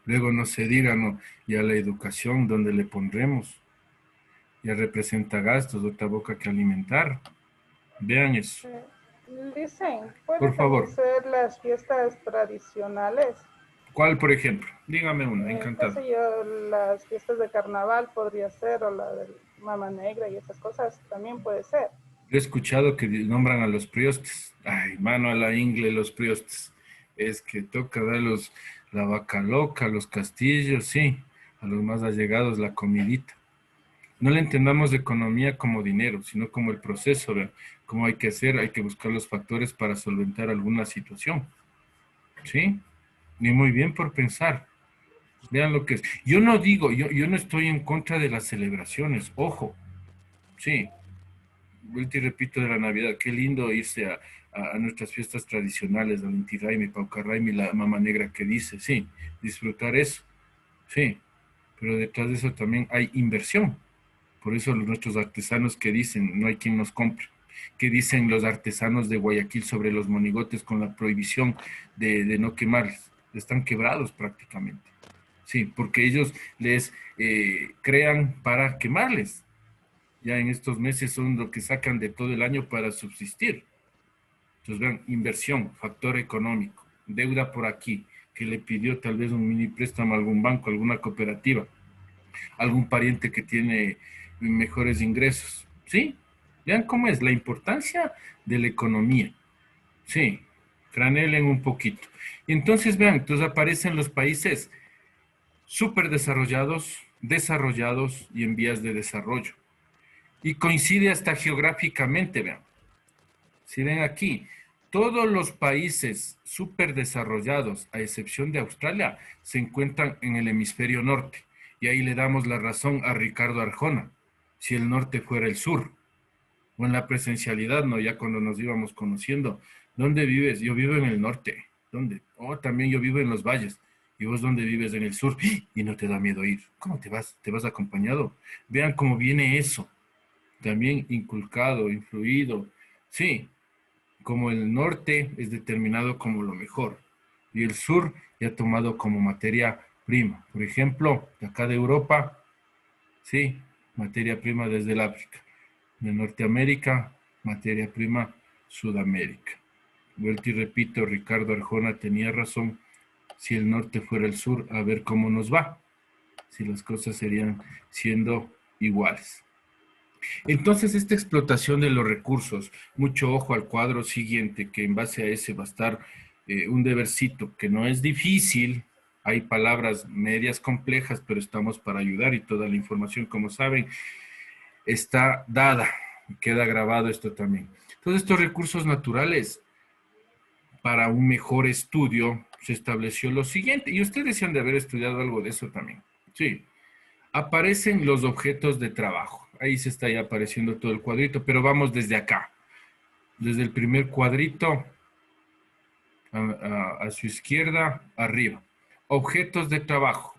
Luego no se diga, no, ya la educación, ¿dónde le pondremos? Ya representa gastos, otra boca que alimentar. Vean eso. Dicen, Por puede favor. también ser las fiestas tradicionales. ¿Cuál, por ejemplo? Dígame una, Qué encantado. sé yo, las fiestas de carnaval podría ser, o la del Mama Negra y esas cosas también puede ser. He escuchado que nombran a los priostes. Ay, mano a la ingle, los priostes. Es que toca darlos la vaca loca, los castillos, sí. A los más allegados la comidita. No le entendamos de economía como dinero, sino como el proceso, ¿verdad? Cómo hay que hacer, hay que buscar los factores para solventar alguna situación. ¿Sí? Ni muy bien por pensar. Vean lo que es. Yo no digo, yo no estoy en contra de las celebraciones, ojo. Sí. Vuelto y repito de la Navidad, qué lindo irse a nuestras fiestas tradicionales, al Inti Raymi, Pauca Raymi, la Mama Negra que dice, sí, disfrutar eso, sí, pero detrás de eso también hay inversión. Por eso nuestros artesanos que dicen, no hay quien nos compre. ¿Qué dicen los artesanos de Guayaquil sobre los monigotes con la prohibición de no quemarles? Están quebrados prácticamente. Sí, porque ellos les crean para quemarles. Ya en estos meses son lo que sacan de todo el año para subsistir. Entonces vean, inversión, factor económico, deuda por aquí, que le pidió tal vez un mini préstamo a algún banco, alguna cooperativa, algún pariente que tiene mejores ingresos. ¿Sí? Vean cómo es la importancia de la economía. Sí, cranelen un poquito. Y entonces vean, entonces aparecen los países súper desarrollados, desarrollados y en vías de desarrollo. Y coincide hasta geográficamente, vean. Si ven aquí, todos los países súper desarrollados, a excepción de Australia, se encuentran en el hemisferio norte. Y ahí le damos la razón a Ricardo Arjona, si el norte fuera el sur. O en la presencialidad, ¿no? Ya cuando nos íbamos conociendo. ¿Dónde vives? Yo vivo en el norte. ¿Dónde? Oh, también yo vivo en los valles. ¿Y vos dónde vives? En el sur. Y no te da miedo ir. ¿Cómo te vas? ¿Te vas acompañado? Vean cómo viene eso. También inculcado, influido. Sí, como el norte es determinado como lo mejor. Y el sur ya tomado como materia prima. Por ejemplo, de acá de Europa, sí, materia prima desde el África. De Norteamérica, materia prima Sudamérica. Vuelto y repito, Ricardo Arjona tenía razón. Si el norte fuera el sur, a ver cómo nos va. Si las cosas serían siendo iguales. Entonces, esta explotación de los recursos, mucho ojo al cuadro siguiente, que en base a ese va a estar un debercito, que no es difícil, hay palabras medias complejas, pero estamos para ayudar y toda la información, como saben, está dada, queda grabado esto también. Todos estos recursos naturales, para un mejor estudio, se estableció lo siguiente, y ustedes se han de haber estudiado algo de eso también, sí. Aparecen los objetos de trabajo. Ahí se está ya apareciendo todo el cuadrito, pero vamos desde acá. Desde el primer cuadrito a su izquierda, arriba. Objetos de trabajo,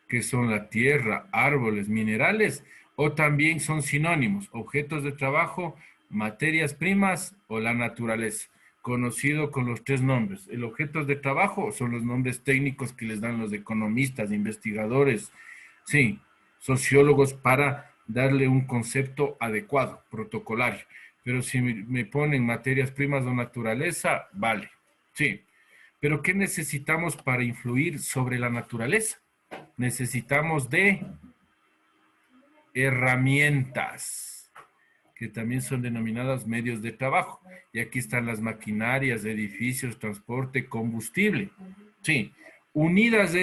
que son la tierra, árboles, minerales, o también son sinónimos. Objetos de trabajo, materias primas o la naturaleza, conocido con los tres nombres. El objetos de trabajo son los nombres técnicos que les dan los economistas, investigadores, sí, sociólogos, para darle un concepto adecuado, protocolario. Pero si me ponen materias primas o naturaleza, vale, sí. Pero ¿qué necesitamos para influir sobre la naturaleza? Necesitamos de herramientas, que también son denominadas medios de trabajo. Y aquí están las maquinarias, edificios, transporte, combustible. Sí. Unidas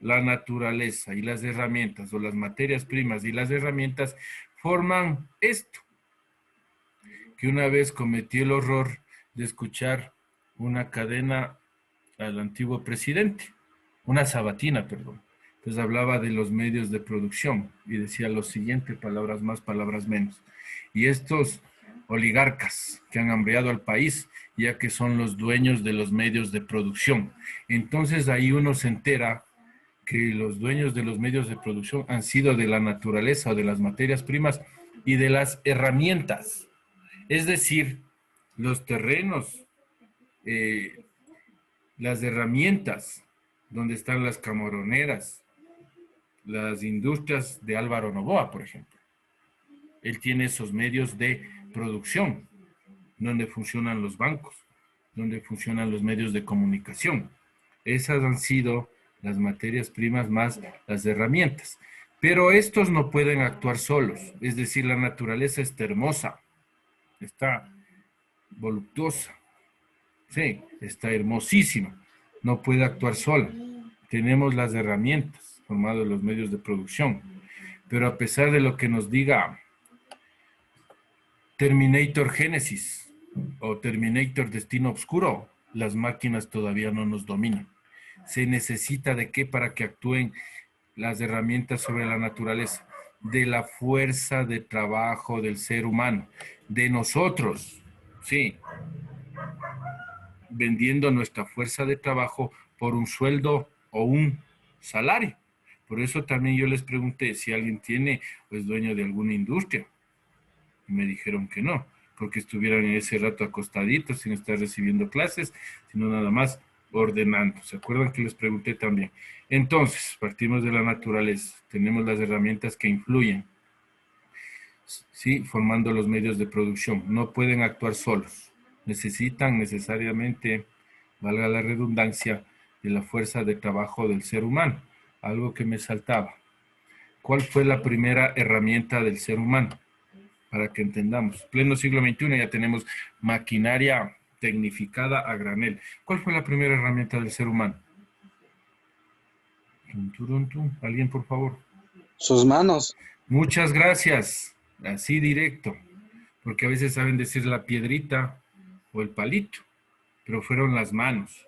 la naturaleza y las herramientas, o las materias primas y las herramientas, forman esto. Que una vez cometí el horror de escuchar una cadena al antiguo presidente, una sabatina, perdón. Entonces hablaba de los medios de producción y decía lo siguiente, palabras más, palabras menos. Y estos oligarcas que han hambreado al país, ya que son los dueños de los medios de producción. Entonces ahí uno se entera que los dueños de los medios de producción han sido de la naturaleza o de las materias primas y de las herramientas. Es decir, los terrenos, las herramientas, donde están las camaroneras, las industrias de Álvaro Noboa, por ejemplo. Él tiene esos medios de producción, donde funcionan los bancos, donde funcionan los medios de comunicación. Esas han sido las materias primas más las herramientas. Pero estos no pueden actuar solos, es decir, la naturaleza está hermosa, está voluptuosa, sí, está hermosísima, no puede actuar sola. Tenemos las herramientas formadas los medios de producción, pero a pesar de lo que nos diga Terminator Génesis o Terminator Destino Oscuro, las máquinas todavía no nos dominan. ¿Se necesita de qué para que actúen las herramientas sobre la naturaleza? De la fuerza de trabajo del ser humano, de nosotros, sí, vendiendo nuestra fuerza de trabajo por un sueldo o un salario. Por eso también yo les pregunté si alguien tiene o es dueño de alguna industria. Y me dijeron que no, porque estuvieran en ese rato acostaditos sin estar recibiendo clases, sino nada más ordenando. ¿Se acuerdan que les pregunté también? Entonces, partimos de la naturaleza. Tenemos las herramientas que influyen, ¿sí? Formando los medios de producción. No pueden actuar solos. Necesitan necesariamente, valga la redundancia, de la fuerza de trabajo del ser humano. Algo que me saltaba. ¿Cuál fue la primera herramienta del ser humano? Para que entendamos. Pleno siglo XXI ya tenemos maquinaria tecnificada a granel. ¿Cuál fue la primera herramienta del ser humano? ¿Alguien, por favor? Sus manos. Muchas gracias. Así directo. Porque a veces saben decir la piedrita o el palito, pero fueron las manos.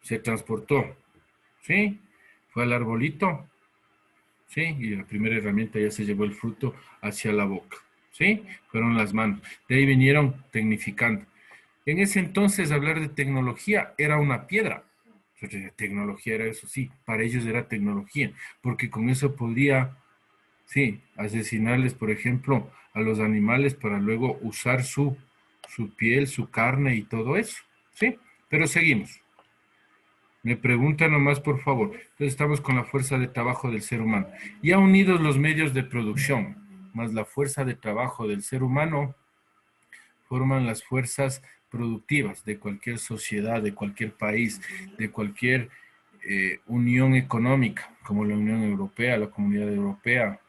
Se transportó. ¿Sí? Fue al arbolito. ¿Sí? Y la primera herramienta ya se llevó el fruto hacia la boca. ¿Sí? Fueron las manos. De ahí vinieron tecnificando. En ese entonces hablar de tecnología era una piedra. Tecnología era eso, sí, para ellos era tecnología, porque con eso podía, sí, asesinarles, por ejemplo, a los animales para luego usar su piel, su carne y todo eso, ¿sí? Pero seguimos. Me preguntan nomás, por favor. Entonces estamos con la fuerza de trabajo del ser humano. Ya unidos los medios de producción, más la fuerza de trabajo del ser humano, forman las fuerzas productivas de cualquier sociedad, de cualquier país, de cualquier unión económica, como la Unión Europea, la Comunidad Europea,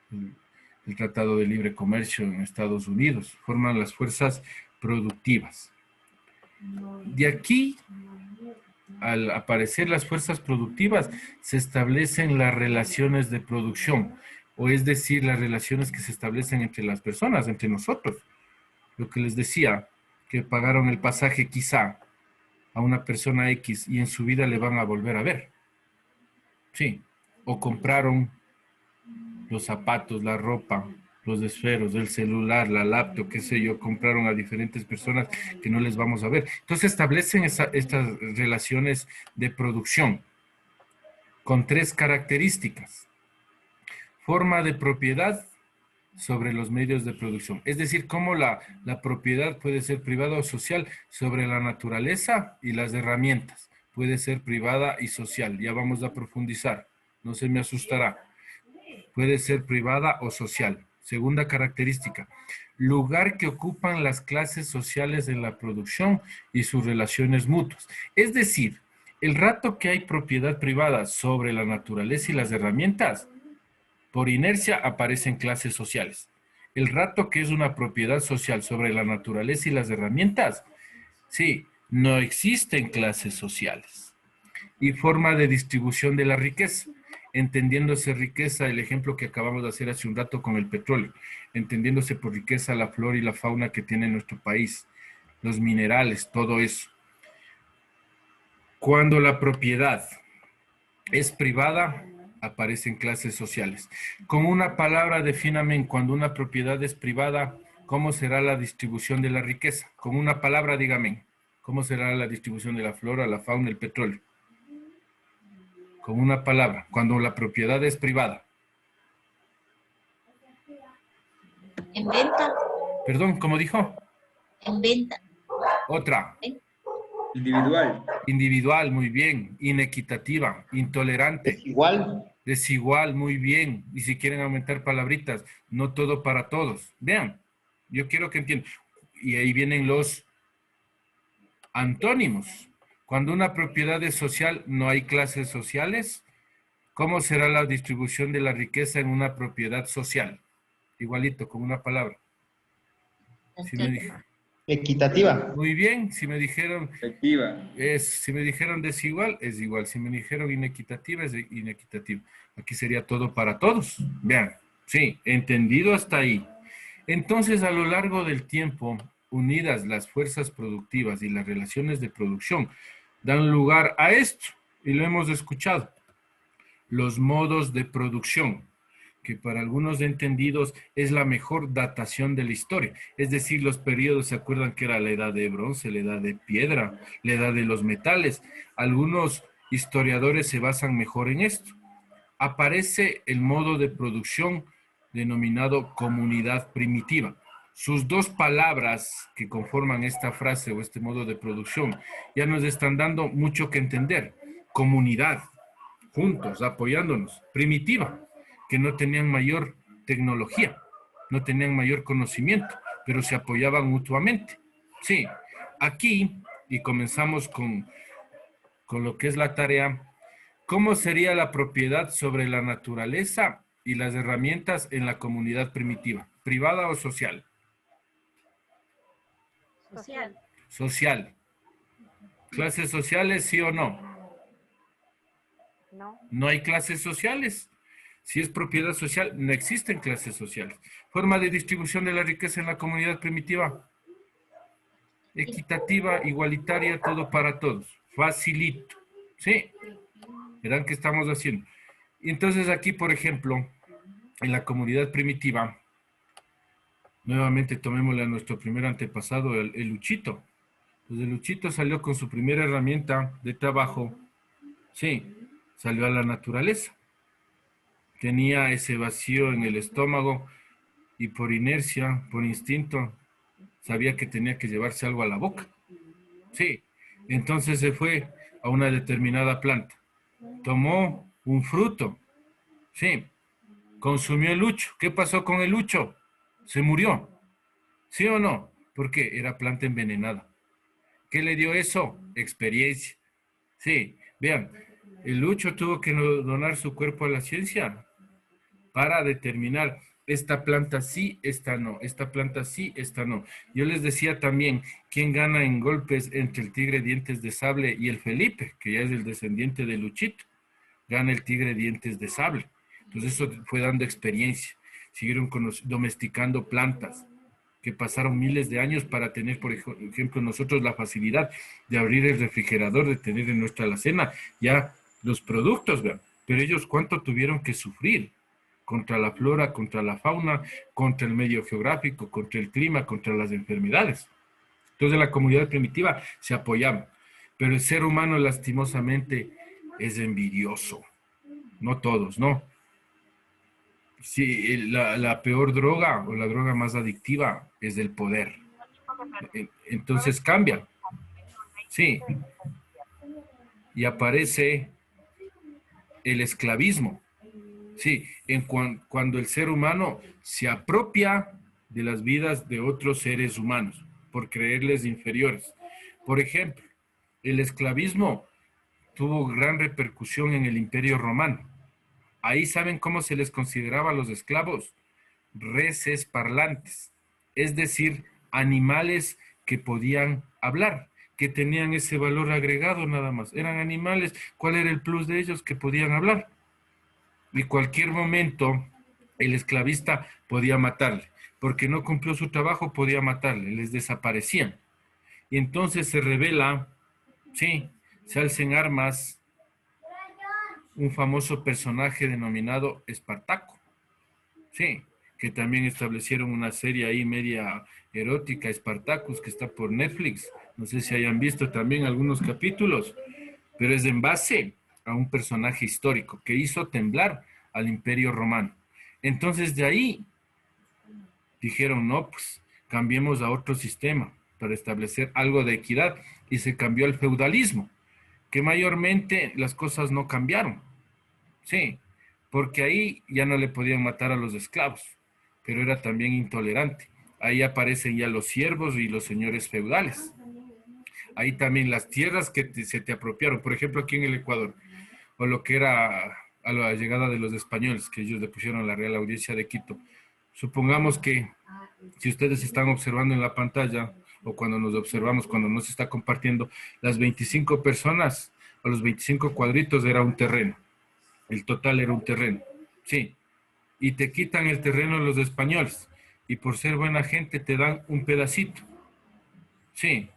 el Tratado de Libre Comercio en Estados Unidos, forman las fuerzas productivas. De aquí, al aparecer las fuerzas productivas, se establecen las relaciones de producción, o es decir, las relaciones que se establecen entre las personas, entre nosotros. Lo que les decía, que pagaron el pasaje quizá a una persona X y en su vida le van a volver a ver. Sí. O compraron los zapatos, la ropa, los esferos, el celular, la laptop, qué sé yo, compraron a diferentes personas que no les vamos a ver. Entonces establecen estas relaciones de producción con tres características. Forma de propiedad sobre los medios de producción. Es decir, cómo la propiedad puede ser privada o social sobre la naturaleza y las herramientas. Puede ser privada y social. Ya vamos a profundizar. No se me asustará. Puede ser privada o social. Segunda característica. Lugar que ocupan las clases sociales en la producción y sus relaciones mutuas. Es decir, el rato que hay propiedad privada sobre la naturaleza y las herramientas, por inercia aparecen clases sociales. El rato que es una propiedad social sobre la naturaleza y las herramientas, sí, no existen clases sociales. Y forma de distribución de la riqueza. Entendiéndose riqueza, el ejemplo que acabamos de hacer hace un rato con el petróleo. Entendiéndose por riqueza la flora y la fauna que tiene nuestro país. Los minerales, todo eso. Cuando la propiedad es privada, aparecen clases sociales. Con una palabra, defíname cuando una propiedad es privada, ¿cómo será la distribución de la riqueza? Con una palabra, dígame, ¿cómo será la distribución de la flora, la fauna, el petróleo? Con una palabra, cuando la propiedad es privada. En venta. Perdón, ¿cómo dijo? En venta. Otra. Individual. Individual, muy bien. Inequitativa, intolerante. Desigual. Desigual, muy bien. Y si quieren aumentar palabritas, no todo para todos. Vean, yo quiero que entiendan. Y ahí vienen los antónimos. Cuando una propiedad es social, no hay clases sociales. ¿Cómo será la distribución de la riqueza en una propiedad social? Igualito, con una palabra. Si me equitativa. Muy bien, si me dijeron efectiva. Si me dijeron desigual, es igual. Si me dijeron inequitativa, es inequitativa. Aquí sería todo para todos. Vean, sí, entendido hasta ahí. Entonces, a lo largo del tiempo, unidas las fuerzas productivas y las relaciones de producción, dan lugar a esto, y lo hemos escuchado. Los modos de producción, que para algunos entendidos es la mejor datación de la historia. Es decir, los periodos, ¿se acuerdan que era la edad de bronce, la edad de piedra, la edad de los metales? Algunos historiadores se basan mejor en esto. Aparece el modo de producción denominado comunidad primitiva. Sus dos palabras que conforman esta frase o este modo de producción ya nos están dando mucho que entender. Comunidad, juntos, apoyándonos. Primitiva, que no tenían mayor tecnología, no tenían mayor conocimiento, pero se apoyaban mutuamente. Sí, aquí, y comenzamos con lo que es la tarea, ¿cómo sería la propiedad sobre la naturaleza y las herramientas en la comunidad primitiva? ¿Privada o social? Social. Social. ¿Clases sociales, sí o no? No. No hay clases sociales. Si es propiedad social, no existen clases sociales. Forma de distribución de la riqueza en la comunidad primitiva. Equitativa, igualitaria, todo para todos. Facilito. ¿Sí? Verán qué estamos haciendo. Y entonces aquí, por ejemplo, en la comunidad primitiva, nuevamente tomémosle a nuestro primer antepasado, el Luchito. Pues el Luchito salió con su primera herramienta de trabajo. Sí, salió a la naturaleza. Tenía ese vacío en el estómago y por inercia, por instinto, sabía que tenía que llevarse algo a la boca. Sí, entonces se fue a una determinada planta. Tomó un fruto. Sí, consumió el lucho. ¿Qué pasó con el lucho? Se murió. ¿Sí o no? ¿Por qué? Era planta envenenada. ¿Qué le dio eso? Experiencia. Sí, vean, el lucho tuvo que donar su cuerpo a la ciencia para determinar esta planta sí, esta no, esta planta sí, esta no. Yo les decía también, ¿quién gana en golpes entre el tigre dientes de sable y el Felipe, que ya es el descendiente de Luchito? Gana el tigre dientes de sable. Entonces eso fue dando experiencia. Siguieron domesticando plantas que pasaron miles de años para tener, por ejemplo, nosotros la facilidad de abrir el refrigerador, de tener en nuestra alacena ya los productos, ¿verdad? Pero ellos cuánto tuvieron que sufrir contra la flora, contra la fauna, contra el medio geográfico, contra el clima, contra las enfermedades. Entonces la comunidad primitiva se apoyaba, pero el ser humano lastimosamente es envidioso. No todos, no. Sí, la peor droga o la droga más adictiva es el poder. Entonces cambia. Sí. Y aparece el esclavismo. Sí, cuando el ser humano se apropia de las vidas de otros seres humanos por creerles inferiores. Por ejemplo, el esclavismo tuvo gran repercusión en el Imperio Romano. Ahí saben cómo se les consideraba a los esclavos. Reses parlantes, es decir, animales que podían hablar, que tenían ese valor agregado nada más. Eran animales, ¿cuál era el plus de ellos? Que podían hablar. Y cualquier momento el esclavista podía matarle, porque no cumplió su trabajo, podía matarle, les desaparecían. Y entonces se revela, sí, se alcen armas, un famoso personaje denominado Espartaco, sí, que también establecieron una serie ahí media erótica, Spartacus, que está por Netflix. No sé si hayan visto también algunos capítulos, pero es en base a un personaje histórico que hizo temblar al Imperio Romano. Entonces de ahí dijeron, no, pues cambiemos a otro sistema para establecer algo de equidad y se cambió al feudalismo, que mayormente las cosas no cambiaron. Sí, porque ahí ya no le podían matar a los esclavos, pero era también intolerante. Ahí aparecen ya los siervos y los señores feudales. Ahí también las tierras que se te apropiaron, por ejemplo aquí en el Ecuador, o lo que era a la llegada de los españoles, que ellos le pusieron la Real Audiencia de Quito. Supongamos que si ustedes están observando en la pantalla, o cuando nos observamos, cuando nos está compartiendo, las 25 personas, o los 25 cuadritos era un terreno. El total era un terreno, sí. Y te quitan el terreno los españoles, y por ser buena gente te dan un pedacito, sí.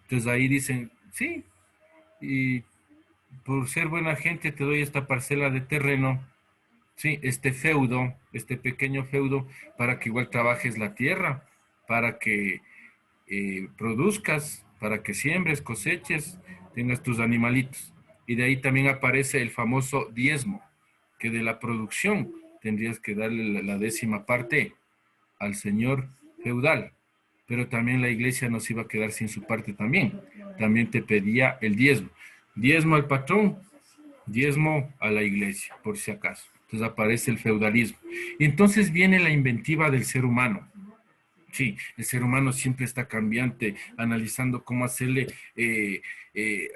Entonces ahí dicen, sí, y por ser buena gente te doy esta parcela de terreno, sí, este feudo, este pequeño feudo, para que igual trabajes la tierra, para que produzcas, para que siembres, coseches, tengas tus animalitos. Y de ahí también aparece el famoso diezmo, que de la producción tendrías que darle la 10ª parte al señor feudal. Pero también la iglesia no se iba a quedar sin su parte también. También te pedía el diezmo. Diezmo al patrón, diezmo a la iglesia, por si acaso. Entonces aparece el feudalismo. Y entonces viene la inventiva del ser humano. Sí, el ser humano siempre está cambiante, analizando cómo hacerle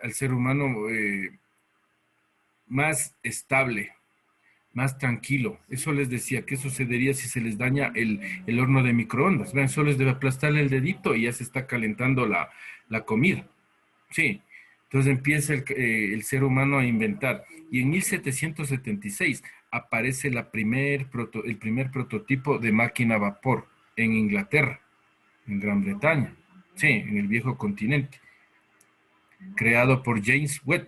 al ser humano más estable, más tranquilo. Eso les decía, ¿qué sucedería si se les daña el horno de microondas? Vean, solo les debe aplastarle el dedito y ya se está calentando la comida. Sí, entonces empieza el ser humano a inventar. Y en 1776 aparece el primer prototipo de máquina a vapor en Inglaterra, en Gran Bretaña, sí, en el viejo continente, creado por James Watt,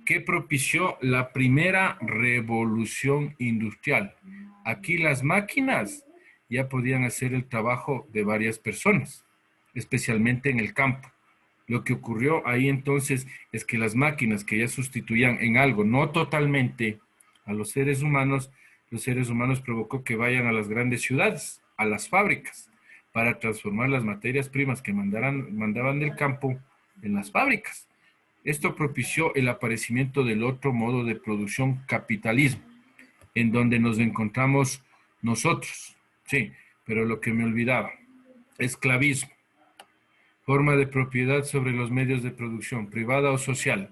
que propició la primera revolución industrial. Aquí las máquinas ya podían hacer el trabajo de varias personas, especialmente en el campo. Lo que ocurrió ahí entonces es que las máquinas que ya sustituían en algo, no totalmente, a los seres humanos provocó que vayan a las grandes ciudades, a las fábricas, para transformar las materias primas que mandaban del campo en las fábricas. Esto propició el aparecimiento del otro modo de producción, capitalismo, en donde nos encontramos nosotros. Sí, pero lo que me olvidaba, esclavismo, forma de propiedad sobre los medios de producción, privada o social.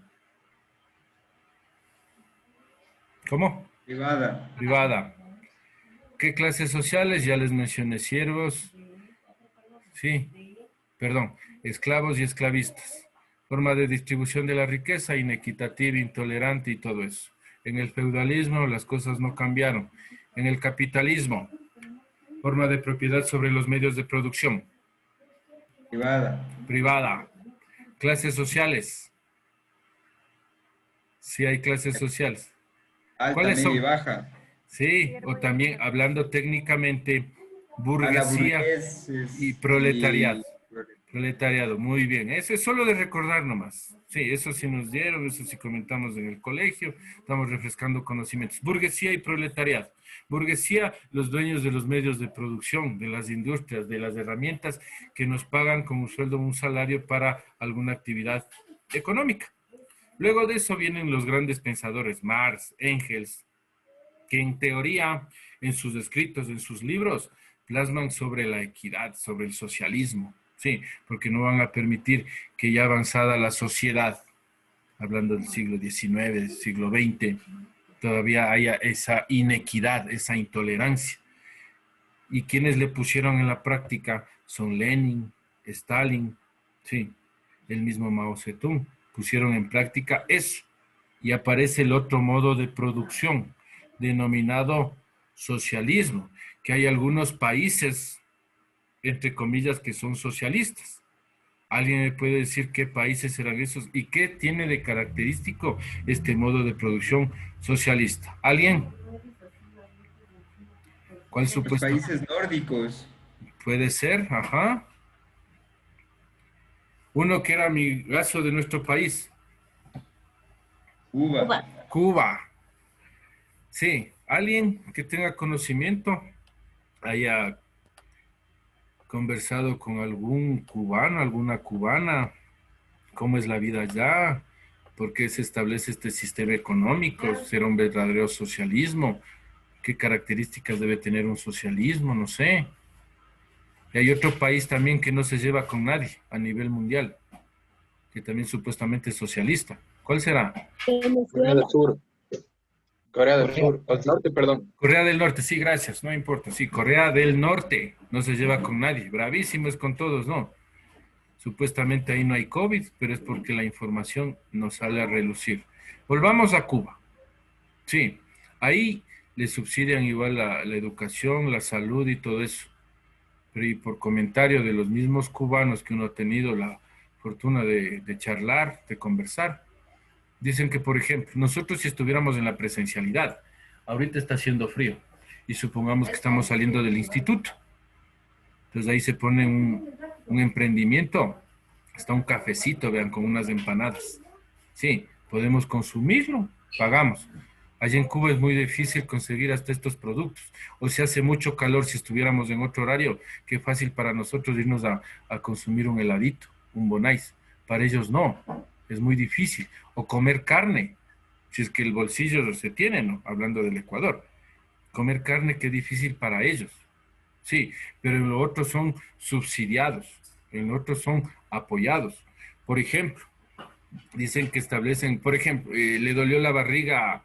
¿Cómo? Privada. Privada. ¿Qué clases sociales? Ya les mencioné, siervos, sí, perdón, esclavos y esclavistas. Forma de distribución de la riqueza, inequitativa, intolerante y todo eso. En el feudalismo las cosas no cambiaron. En el capitalismo, forma de propiedad sobre los medios de producción. Privada. Privada. Clases sociales. Sí hay clases sociales. Alta, ¿Cuáles son? media y baja. Sí, o también hablando técnicamente, burguesía y proletariado. Proletariado, muy bien. Eso es solo de recordar nomás. Sí, eso sí nos dieron, eso sí comentamos en el colegio, estamos refrescando conocimientos. Burguesía y proletariado. Burguesía, los dueños de los medios de producción, de las industrias, de las herramientas que nos pagan con un sueldo, un salario para alguna actividad económica. Luego de eso vienen los grandes pensadores, Marx, Engels, que en teoría, en sus escritos, en sus libros, plasman sobre la equidad, sobre el socialismo. Sí, porque no van a permitir que ya avanzada la sociedad, hablando del siglo XIX, siglo XX, todavía haya esa inequidad, esa intolerancia. Y quienes le pusieron en la práctica son Lenin, Stalin, sí, el mismo Mao Zedong, pusieron en práctica eso. Y aparece el otro modo de producción, denominado socialismo, que hay algunos países, entre comillas, que son socialistas. ¿Alguien me puede decir qué países serán esos y qué tiene de característico este modo de producción socialista? ¿Alguien? ¿Cuál supuesto? Los países nórdicos. Puede ser, ajá. Uno que era amigazo de nuestro país. Cuba. Cuba. Sí, alguien que tenga conocimiento haya conversado con algún cubano, alguna cubana, cómo es la vida allá, por qué se establece este sistema económico, será un verdadero socialismo, qué características debe tener un socialismo, no sé. Y hay otro país también que no se lleva con nadie a nivel mundial, que también supuestamente es socialista. ¿Cuál será? Corea del Sur. Corea del Sur. Del Norte, perdón. Corea del Norte, sí, gracias, no importa. Sí, Corea del Norte no se lleva con nadie. Bravísimo es con todos, ¿no? Supuestamente ahí no hay COVID, pero es porque la información no sale a relucir. Volvamos a Cuba. Sí, ahí le subsidian igual la educación, la salud y todo eso. Pero y por comentario de los mismos cubanos que uno ha tenido la fortuna de charlar, de conversar, dicen que, por ejemplo, nosotros si estuviéramos en la presencialidad, ahorita está haciendo frío y supongamos que estamos saliendo del instituto. Entonces ahí se pone un emprendimiento, hasta un cafecito, vean, con unas empanadas. Sí, podemos consumirlo, pagamos. Allá en Cuba es muy difícil conseguir hasta estos productos. O si hace mucho calor, si estuviéramos en otro horario, qué fácil para nosotros irnos a consumir un heladito, un bonais. Para ellos no, es muy difícil. O comer carne, si es que el bolsillo se tiene, ¿no? Hablando del Ecuador. Comer carne, qué difícil para ellos. Sí, pero en lo otro son subsidiados, en lo otro son apoyados. Por ejemplo, dicen que establecen, por ejemplo, le dolió la barriga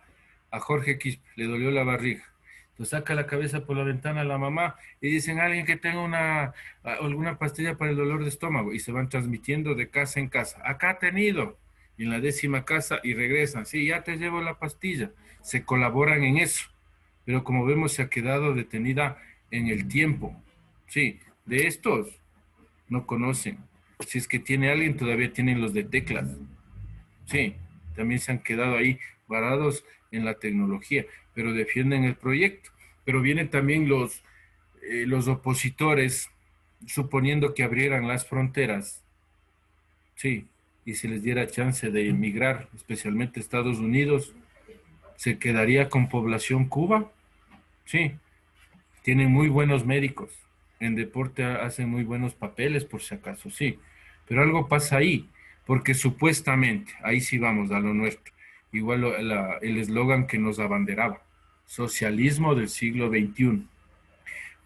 a Jorge Quispe, le dolió la barriga. Entonces saca la cabeza por la ventana a la mamá y dicen alguien que tenga alguna pastilla para el dolor de estómago y se van transmitiendo de casa en casa. Acá ha tenido, y en la 10ª casa y regresan. Sí, ya te llevo la pastilla. Se colaboran en eso, pero como vemos se ha quedado detenida en el tiempo. Sí, de estos no conocen. Si es que tiene alguien, todavía tienen los de teclas. Sí, también se han quedado ahí varados en la tecnología, pero defienden el proyecto. Pero vienen también los opositores, suponiendo que abrieran las fronteras, sí, y se les diera chance de emigrar, especialmente a Estados Unidos, ¿se quedaría con población Cuba? Sí, tienen muy buenos médicos, en deporte hacen muy buenos papeles, por si acaso, sí, pero algo pasa ahí, porque supuestamente, ahí sí vamos a lo nuestro, igual el eslogan que nos abanderaba, socialismo del siglo XXI.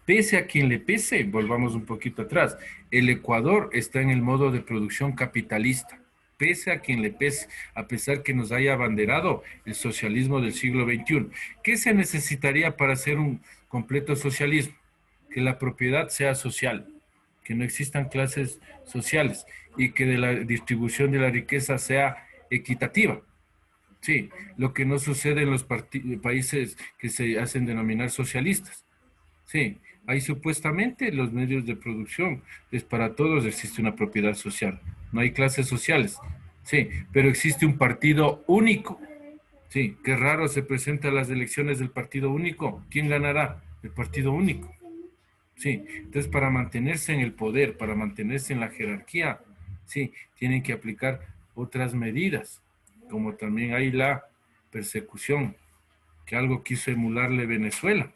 Pese a quien le pese, volvamos un poquito atrás, el Ecuador está en el modo de producción capitalista, pese a quien le pese, a pesar que nos haya abanderado el socialismo del siglo XXI. ¿Qué se necesitaría para hacer un completo socialismo? Que la propiedad sea social, que no existan clases sociales y que de la distribución de la riqueza sea equitativa. Sí, lo que no sucede en los países que se hacen denominar socialistas. Sí, ahí supuestamente los medios de producción es para todos, existe una propiedad social. No hay clases sociales. Sí, pero existe un partido único. Sí, qué raro se presenta a las elecciones del partido único. ¿Quién ganará? El partido único. Sí, entonces para mantenerse en el poder, para mantenerse en la jerarquía, sí, tienen que aplicar otras medidas, como también hay la persecución, que algo quiso emularle Venezuela.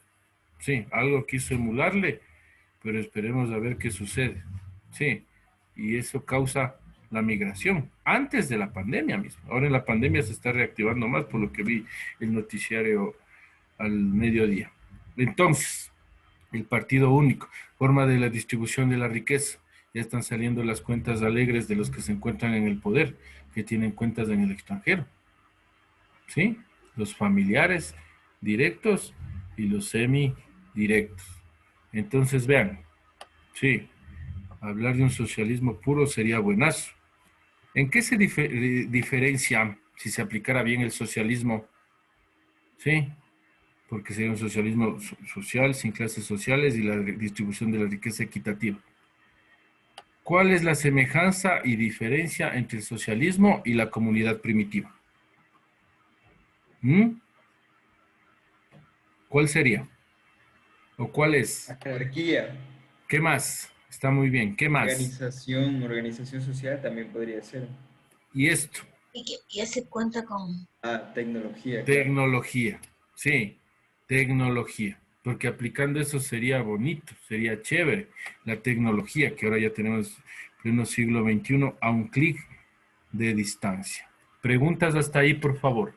Sí, algo quiso emularle, pero esperemos a ver qué sucede. Sí, y eso causa la migración, antes de la pandemia misma. Ahora en la pandemia se está reactivando más, por lo que vi el noticiario al mediodía. Entonces, el partido único, forma de la distribución de la riqueza. Ya están saliendo las cuentas alegres de los que se encuentran en el poder, que tienen cuentas en el extranjero. ¿Sí? Los familiares directos y los semidirectos. Entonces, vean, sí, hablar de un socialismo puro sería buenazo. ¿En qué se diferencia si se aplicara bien el socialismo? Sí, porque sería un socialismo social, sin clases sociales y la distribución de la riqueza equitativa. ¿Cuál es la semejanza y diferencia entre el socialismo y la comunidad primitiva? ¿Cuál sería? ¿O cuál es? La jerarquía. ¿Qué más? Está muy bien. ¿Qué más? Organización social también podría ser. Y esto, Y que ya se cuenta con... Tecnología. Tecnología, sí, tecnología. Porque aplicando eso sería bonito, sería chévere. La tecnología que ahora ya tenemos pleno siglo XXI a un clic de distancia. Preguntas hasta ahí, por favor.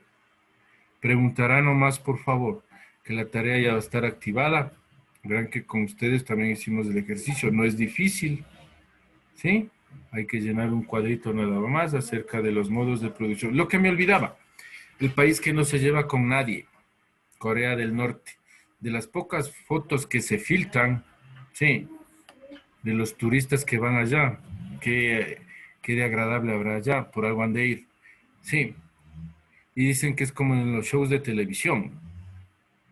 Preguntará nomás, por favor, que la tarea ya va a estar activada. Verán que con ustedes también hicimos el ejercicio. No es difícil, ¿sí? Hay que llenar un cuadrito nada más acerca de los modos de producción. Lo que me olvidaba, el país que no se lleva con nadie, Corea del Norte. De las pocas fotos que se filtran, sí, de los turistas que van allá, qué de agradable habrá allá, por algo han de ir, sí. Y dicen que es como en los shows de televisión,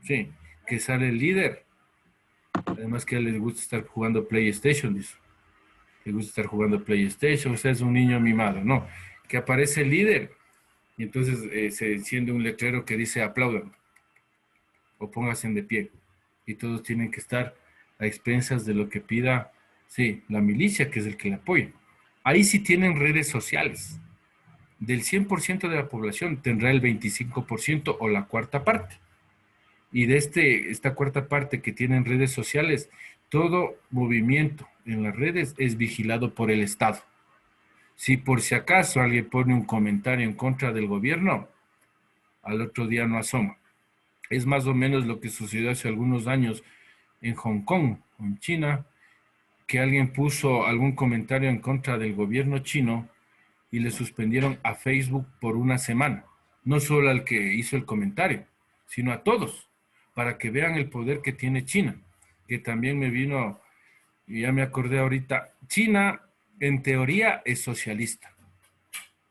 sí, que sale el líder. Además que a él les gusta estar jugando PlayStation, dice. Le gusta estar jugando PlayStation, o sea, es un niño mimado, no. Que aparece el líder y entonces se enciende un letrero que dice aplaudan o pónganse de pie. Y todos tienen que estar a expensas de lo que pida, sí, la milicia, que es el que le apoya. Ahí sí tienen redes sociales. Del 100% de la población tendrá el 25% o la cuarta parte. Y de esta cuarta parte que tienen redes sociales, todo movimiento en las redes es vigilado por el Estado. Si por si acaso alguien pone un comentario en contra del gobierno, al otro día no asoma. Es más o menos lo que sucedió hace algunos años en Hong Kong, en China, que alguien puso algún comentario en contra del gobierno chino y le suspendieron a Facebook por una semana. No solo al que hizo el comentario, sino a todos, para que vean el poder que tiene China, que también me vino, y ya me acordé ahorita, China en teoría es socialista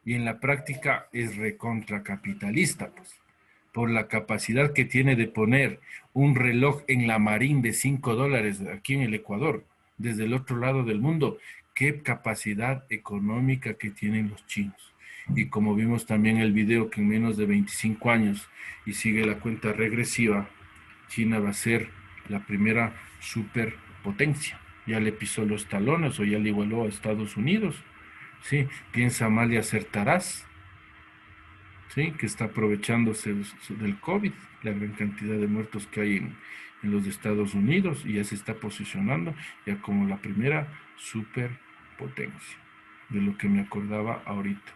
y en la práctica es recontracapitalista, pues, por la capacidad que tiene de poner un reloj en la Marín de $5 aquí en el Ecuador, desde el otro lado del mundo. Qué capacidad económica que tienen los chinos. Y como vimos también el video que en menos de 25 años y sigue la cuenta regresiva, China va a ser la primera superpotencia. Ya le pisó los talones o ya le igualó a Estados Unidos. ¿Sí? Piensa mal y acertarás. ¿Sí? Que está aprovechándose del COVID, la gran cantidad de muertos que hay en los Estados Unidos, y ya se está posicionando ya como la primera superpotencia, de lo que me acordaba ahorita.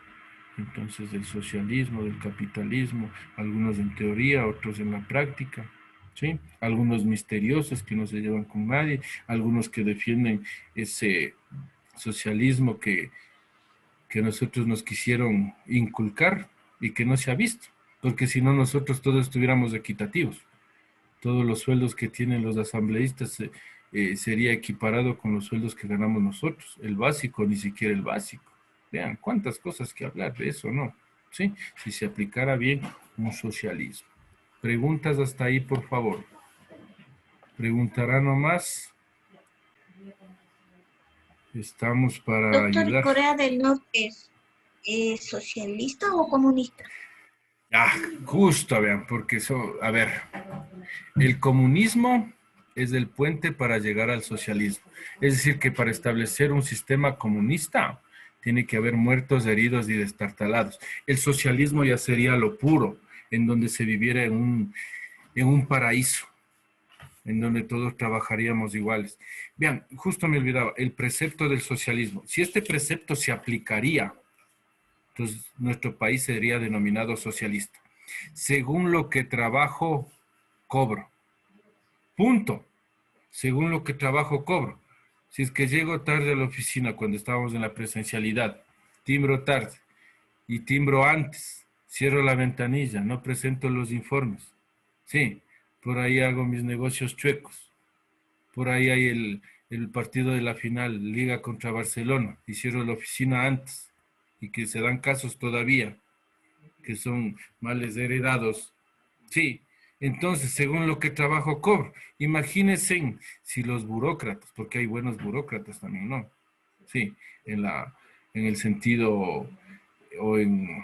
Entonces, del socialismo, del capitalismo, algunos en teoría, otros en la práctica, ¿sí? Algunos misteriosos que no se llevan con nadie, algunos que defienden ese socialismo que nosotros nos quisieron inculcar y que no se ha visto, porque si no nosotros todos estuviéramos equitativos. Todos los sueldos que tienen los asambleístas sería equiparado con los sueldos que ganamos nosotros. El básico, ni siquiera el básico. Vean, cuántas cosas que hablar de eso, ¿no? ¿Sí? Si se aplicara bien un socialismo. Preguntas hasta ahí, por favor. Preguntará nomás. Estamos para Doctor, ayudar. ¿Corea del Norte es socialista o comunista? Ah, justo, vean, porque eso, a ver, el comunismo es el puente para llegar al socialismo. Es decir, que para establecer un sistema comunista tiene que haber muertos, heridos y destartalados. El socialismo ya sería lo puro, en donde se viviera en un paraíso, en donde todos trabajaríamos iguales. Vean, justo me olvidaba, el precepto del socialismo. Si este precepto se aplicaría, entonces nuestro país sería denominado socialista. Según lo que trabajo, cobro. Punto. Según lo que trabajo, cobro. Si es que llego tarde a la oficina cuando estábamos en la presencialidad, timbro tarde y timbro antes, cierro la ventanilla, no presento los informes. Sí, por ahí hago mis negocios chuecos. Por ahí hay el partido de la final, Liga contra Barcelona, y cierro la oficina antes. Y que se dan casos todavía, que son males heredados. Sí, entonces, según lo que trabajo cobro. Imagínense si los burócratas, porque hay buenos burócratas también, ¿no? Sí, en el sentido, o en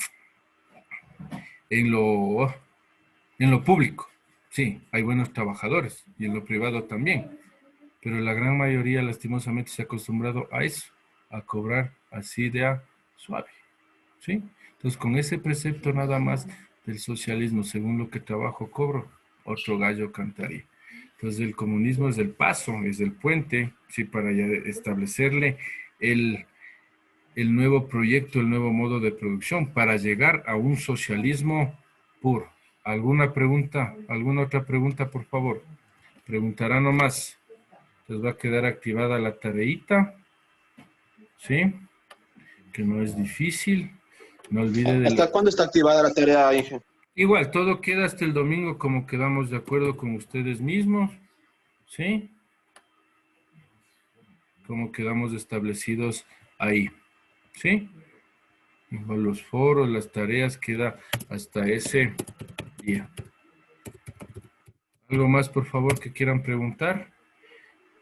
lo público. Sí, hay buenos trabajadores, y en lo privado también. Pero la gran mayoría, lastimosamente, se ha acostumbrado a eso, a cobrar así de suave. ¿sí? Entonces, con ese precepto nada más del socialismo, según lo que trabajo cobro, otro gallo cantaría. Entonces, el comunismo es el paso, es el puente, ¿sí? Para ya establecerle el nuevo proyecto, el nuevo modo de producción, para llegar a un socialismo puro. ¿Alguna pregunta? ¿Alguna otra pregunta, por favor? Preguntará nomás. Les va a quedar activada la tareita. ¿Sí? Que no es difícil. No olvide de... ¿Hasta cuándo está activada la tarea, Inge? Igual, todo queda hasta el domingo como quedamos de acuerdo con ustedes mismos. ¿Sí? Como quedamos establecidos ahí. ¿Sí? Los foros, las tareas, queda hasta ese día. ¿Algo más, por favor, que quieran preguntar?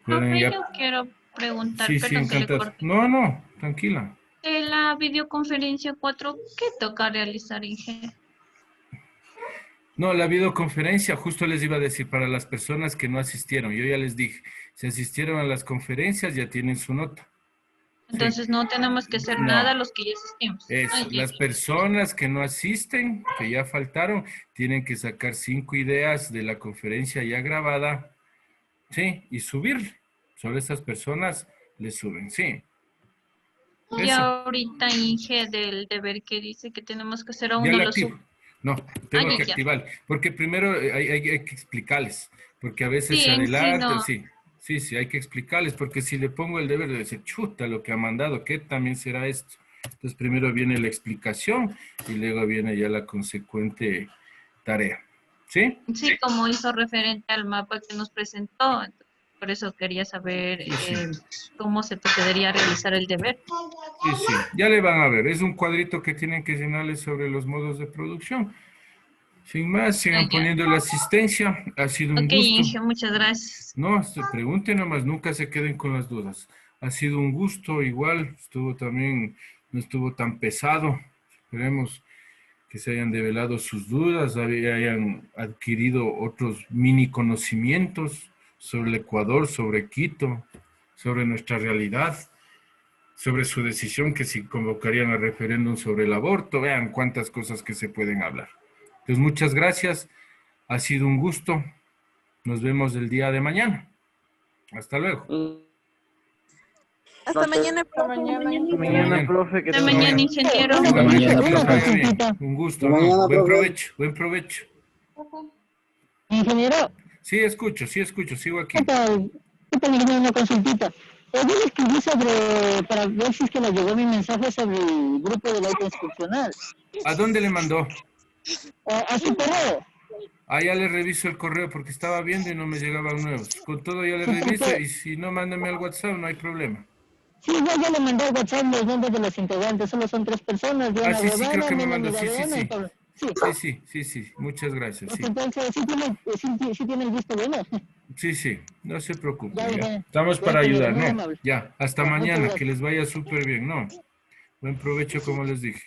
Profe, yo quiero preguntar, Sí, perdón que le encantado. corte. No, tranquila. De la videoconferencia 4, ¿qué toca realizar, Inge? No, la videoconferencia, justo les iba a decir, para las personas que no asistieron, yo ya les dije, si asistieron a las conferencias ya tienen su nota. Entonces no tenemos que hacer No. nada los que ya asistimos. Eso, las personas que no asisten, que ya faltaron, tienen que sacar 5 ideas de la conferencia ya grabada, ¿sí? Y subirle. Solo esas personas le suben, ¿sí? Y Eso. ahorita, Inge, del deber que dice que tenemos que hacer a Ya uno le lo activo. sube. No, tengo ya, que ya. activar, porque primero hay que explicarles, porque a veces Sí, se en sí, adelanta, no. sí, hay que explicarles, porque si le pongo el deber de decir, chuta, lo que ha mandado, ¿qué también será esto? Entonces primero viene la explicación y luego viene ya la consecuente tarea, ¿sí? Sí, como hizo referente al mapa que nos presentó, entonces, por eso quería saber cómo se procedería a realizar el deber. Sí, ya le van a ver, es un cuadrito que tienen que llenarles sobre los modos de producción. Sin más, sigan poniendo la asistencia, ha sido un Ok, gusto. Inge, muchas gracias. No, pregunten nomás, nunca se queden con las dudas. Ha sido un gusto, igual, no estuvo tan pesado. Esperemos que se hayan develado sus dudas, hayan adquirido otros mini conocimientos sobre el Ecuador, sobre Quito, sobre nuestra realidad, sobre su decisión que si convocarían a referéndum sobre el aborto, vean cuántas cosas que se pueden hablar. Entonces, muchas gracias, ha sido un gusto. Nos vemos el día de mañana. Hasta luego. Hasta mañana, profe. Mañana, profe. Que Hasta mañana, ingeniero. Hasta mañana, profe. consultita. Un gusto. Hasta mañana, Buen profe. provecho, buen provecho. Ingeniero, Sí, escucho, sigo aquí. ¿qué tal, ingeniero? Una consultita. Yo le escribí para ver si es que le llegó mi mensaje sobre el grupo del auto instruccional. ¿A dónde le mandó? A su correo. Ah, ya le reviso el correo porque estaba viendo y no me llegaban nuevos. Con todo ya le reviso y si no, mándame al WhatsApp, no hay problema. Sí, ya le mandé al WhatsApp los nombres de los integrantes, solo son 3 personas. Diana Sí, Guevara, creo que me Nena mandó. Sí. Miradena y Pablo. Sí. Muchas gracias. Sí. Entonces, sí tiene el visto bueno. Sí, no se preocupe. Ya, Ya. ya. Estamos Ya, para ingeniero, ayudar, muy ¿no? amable. Ya, hasta Ya, muchas mañana, gracias. que les vaya súper bien, ¿no? Buen provecho, como les dije.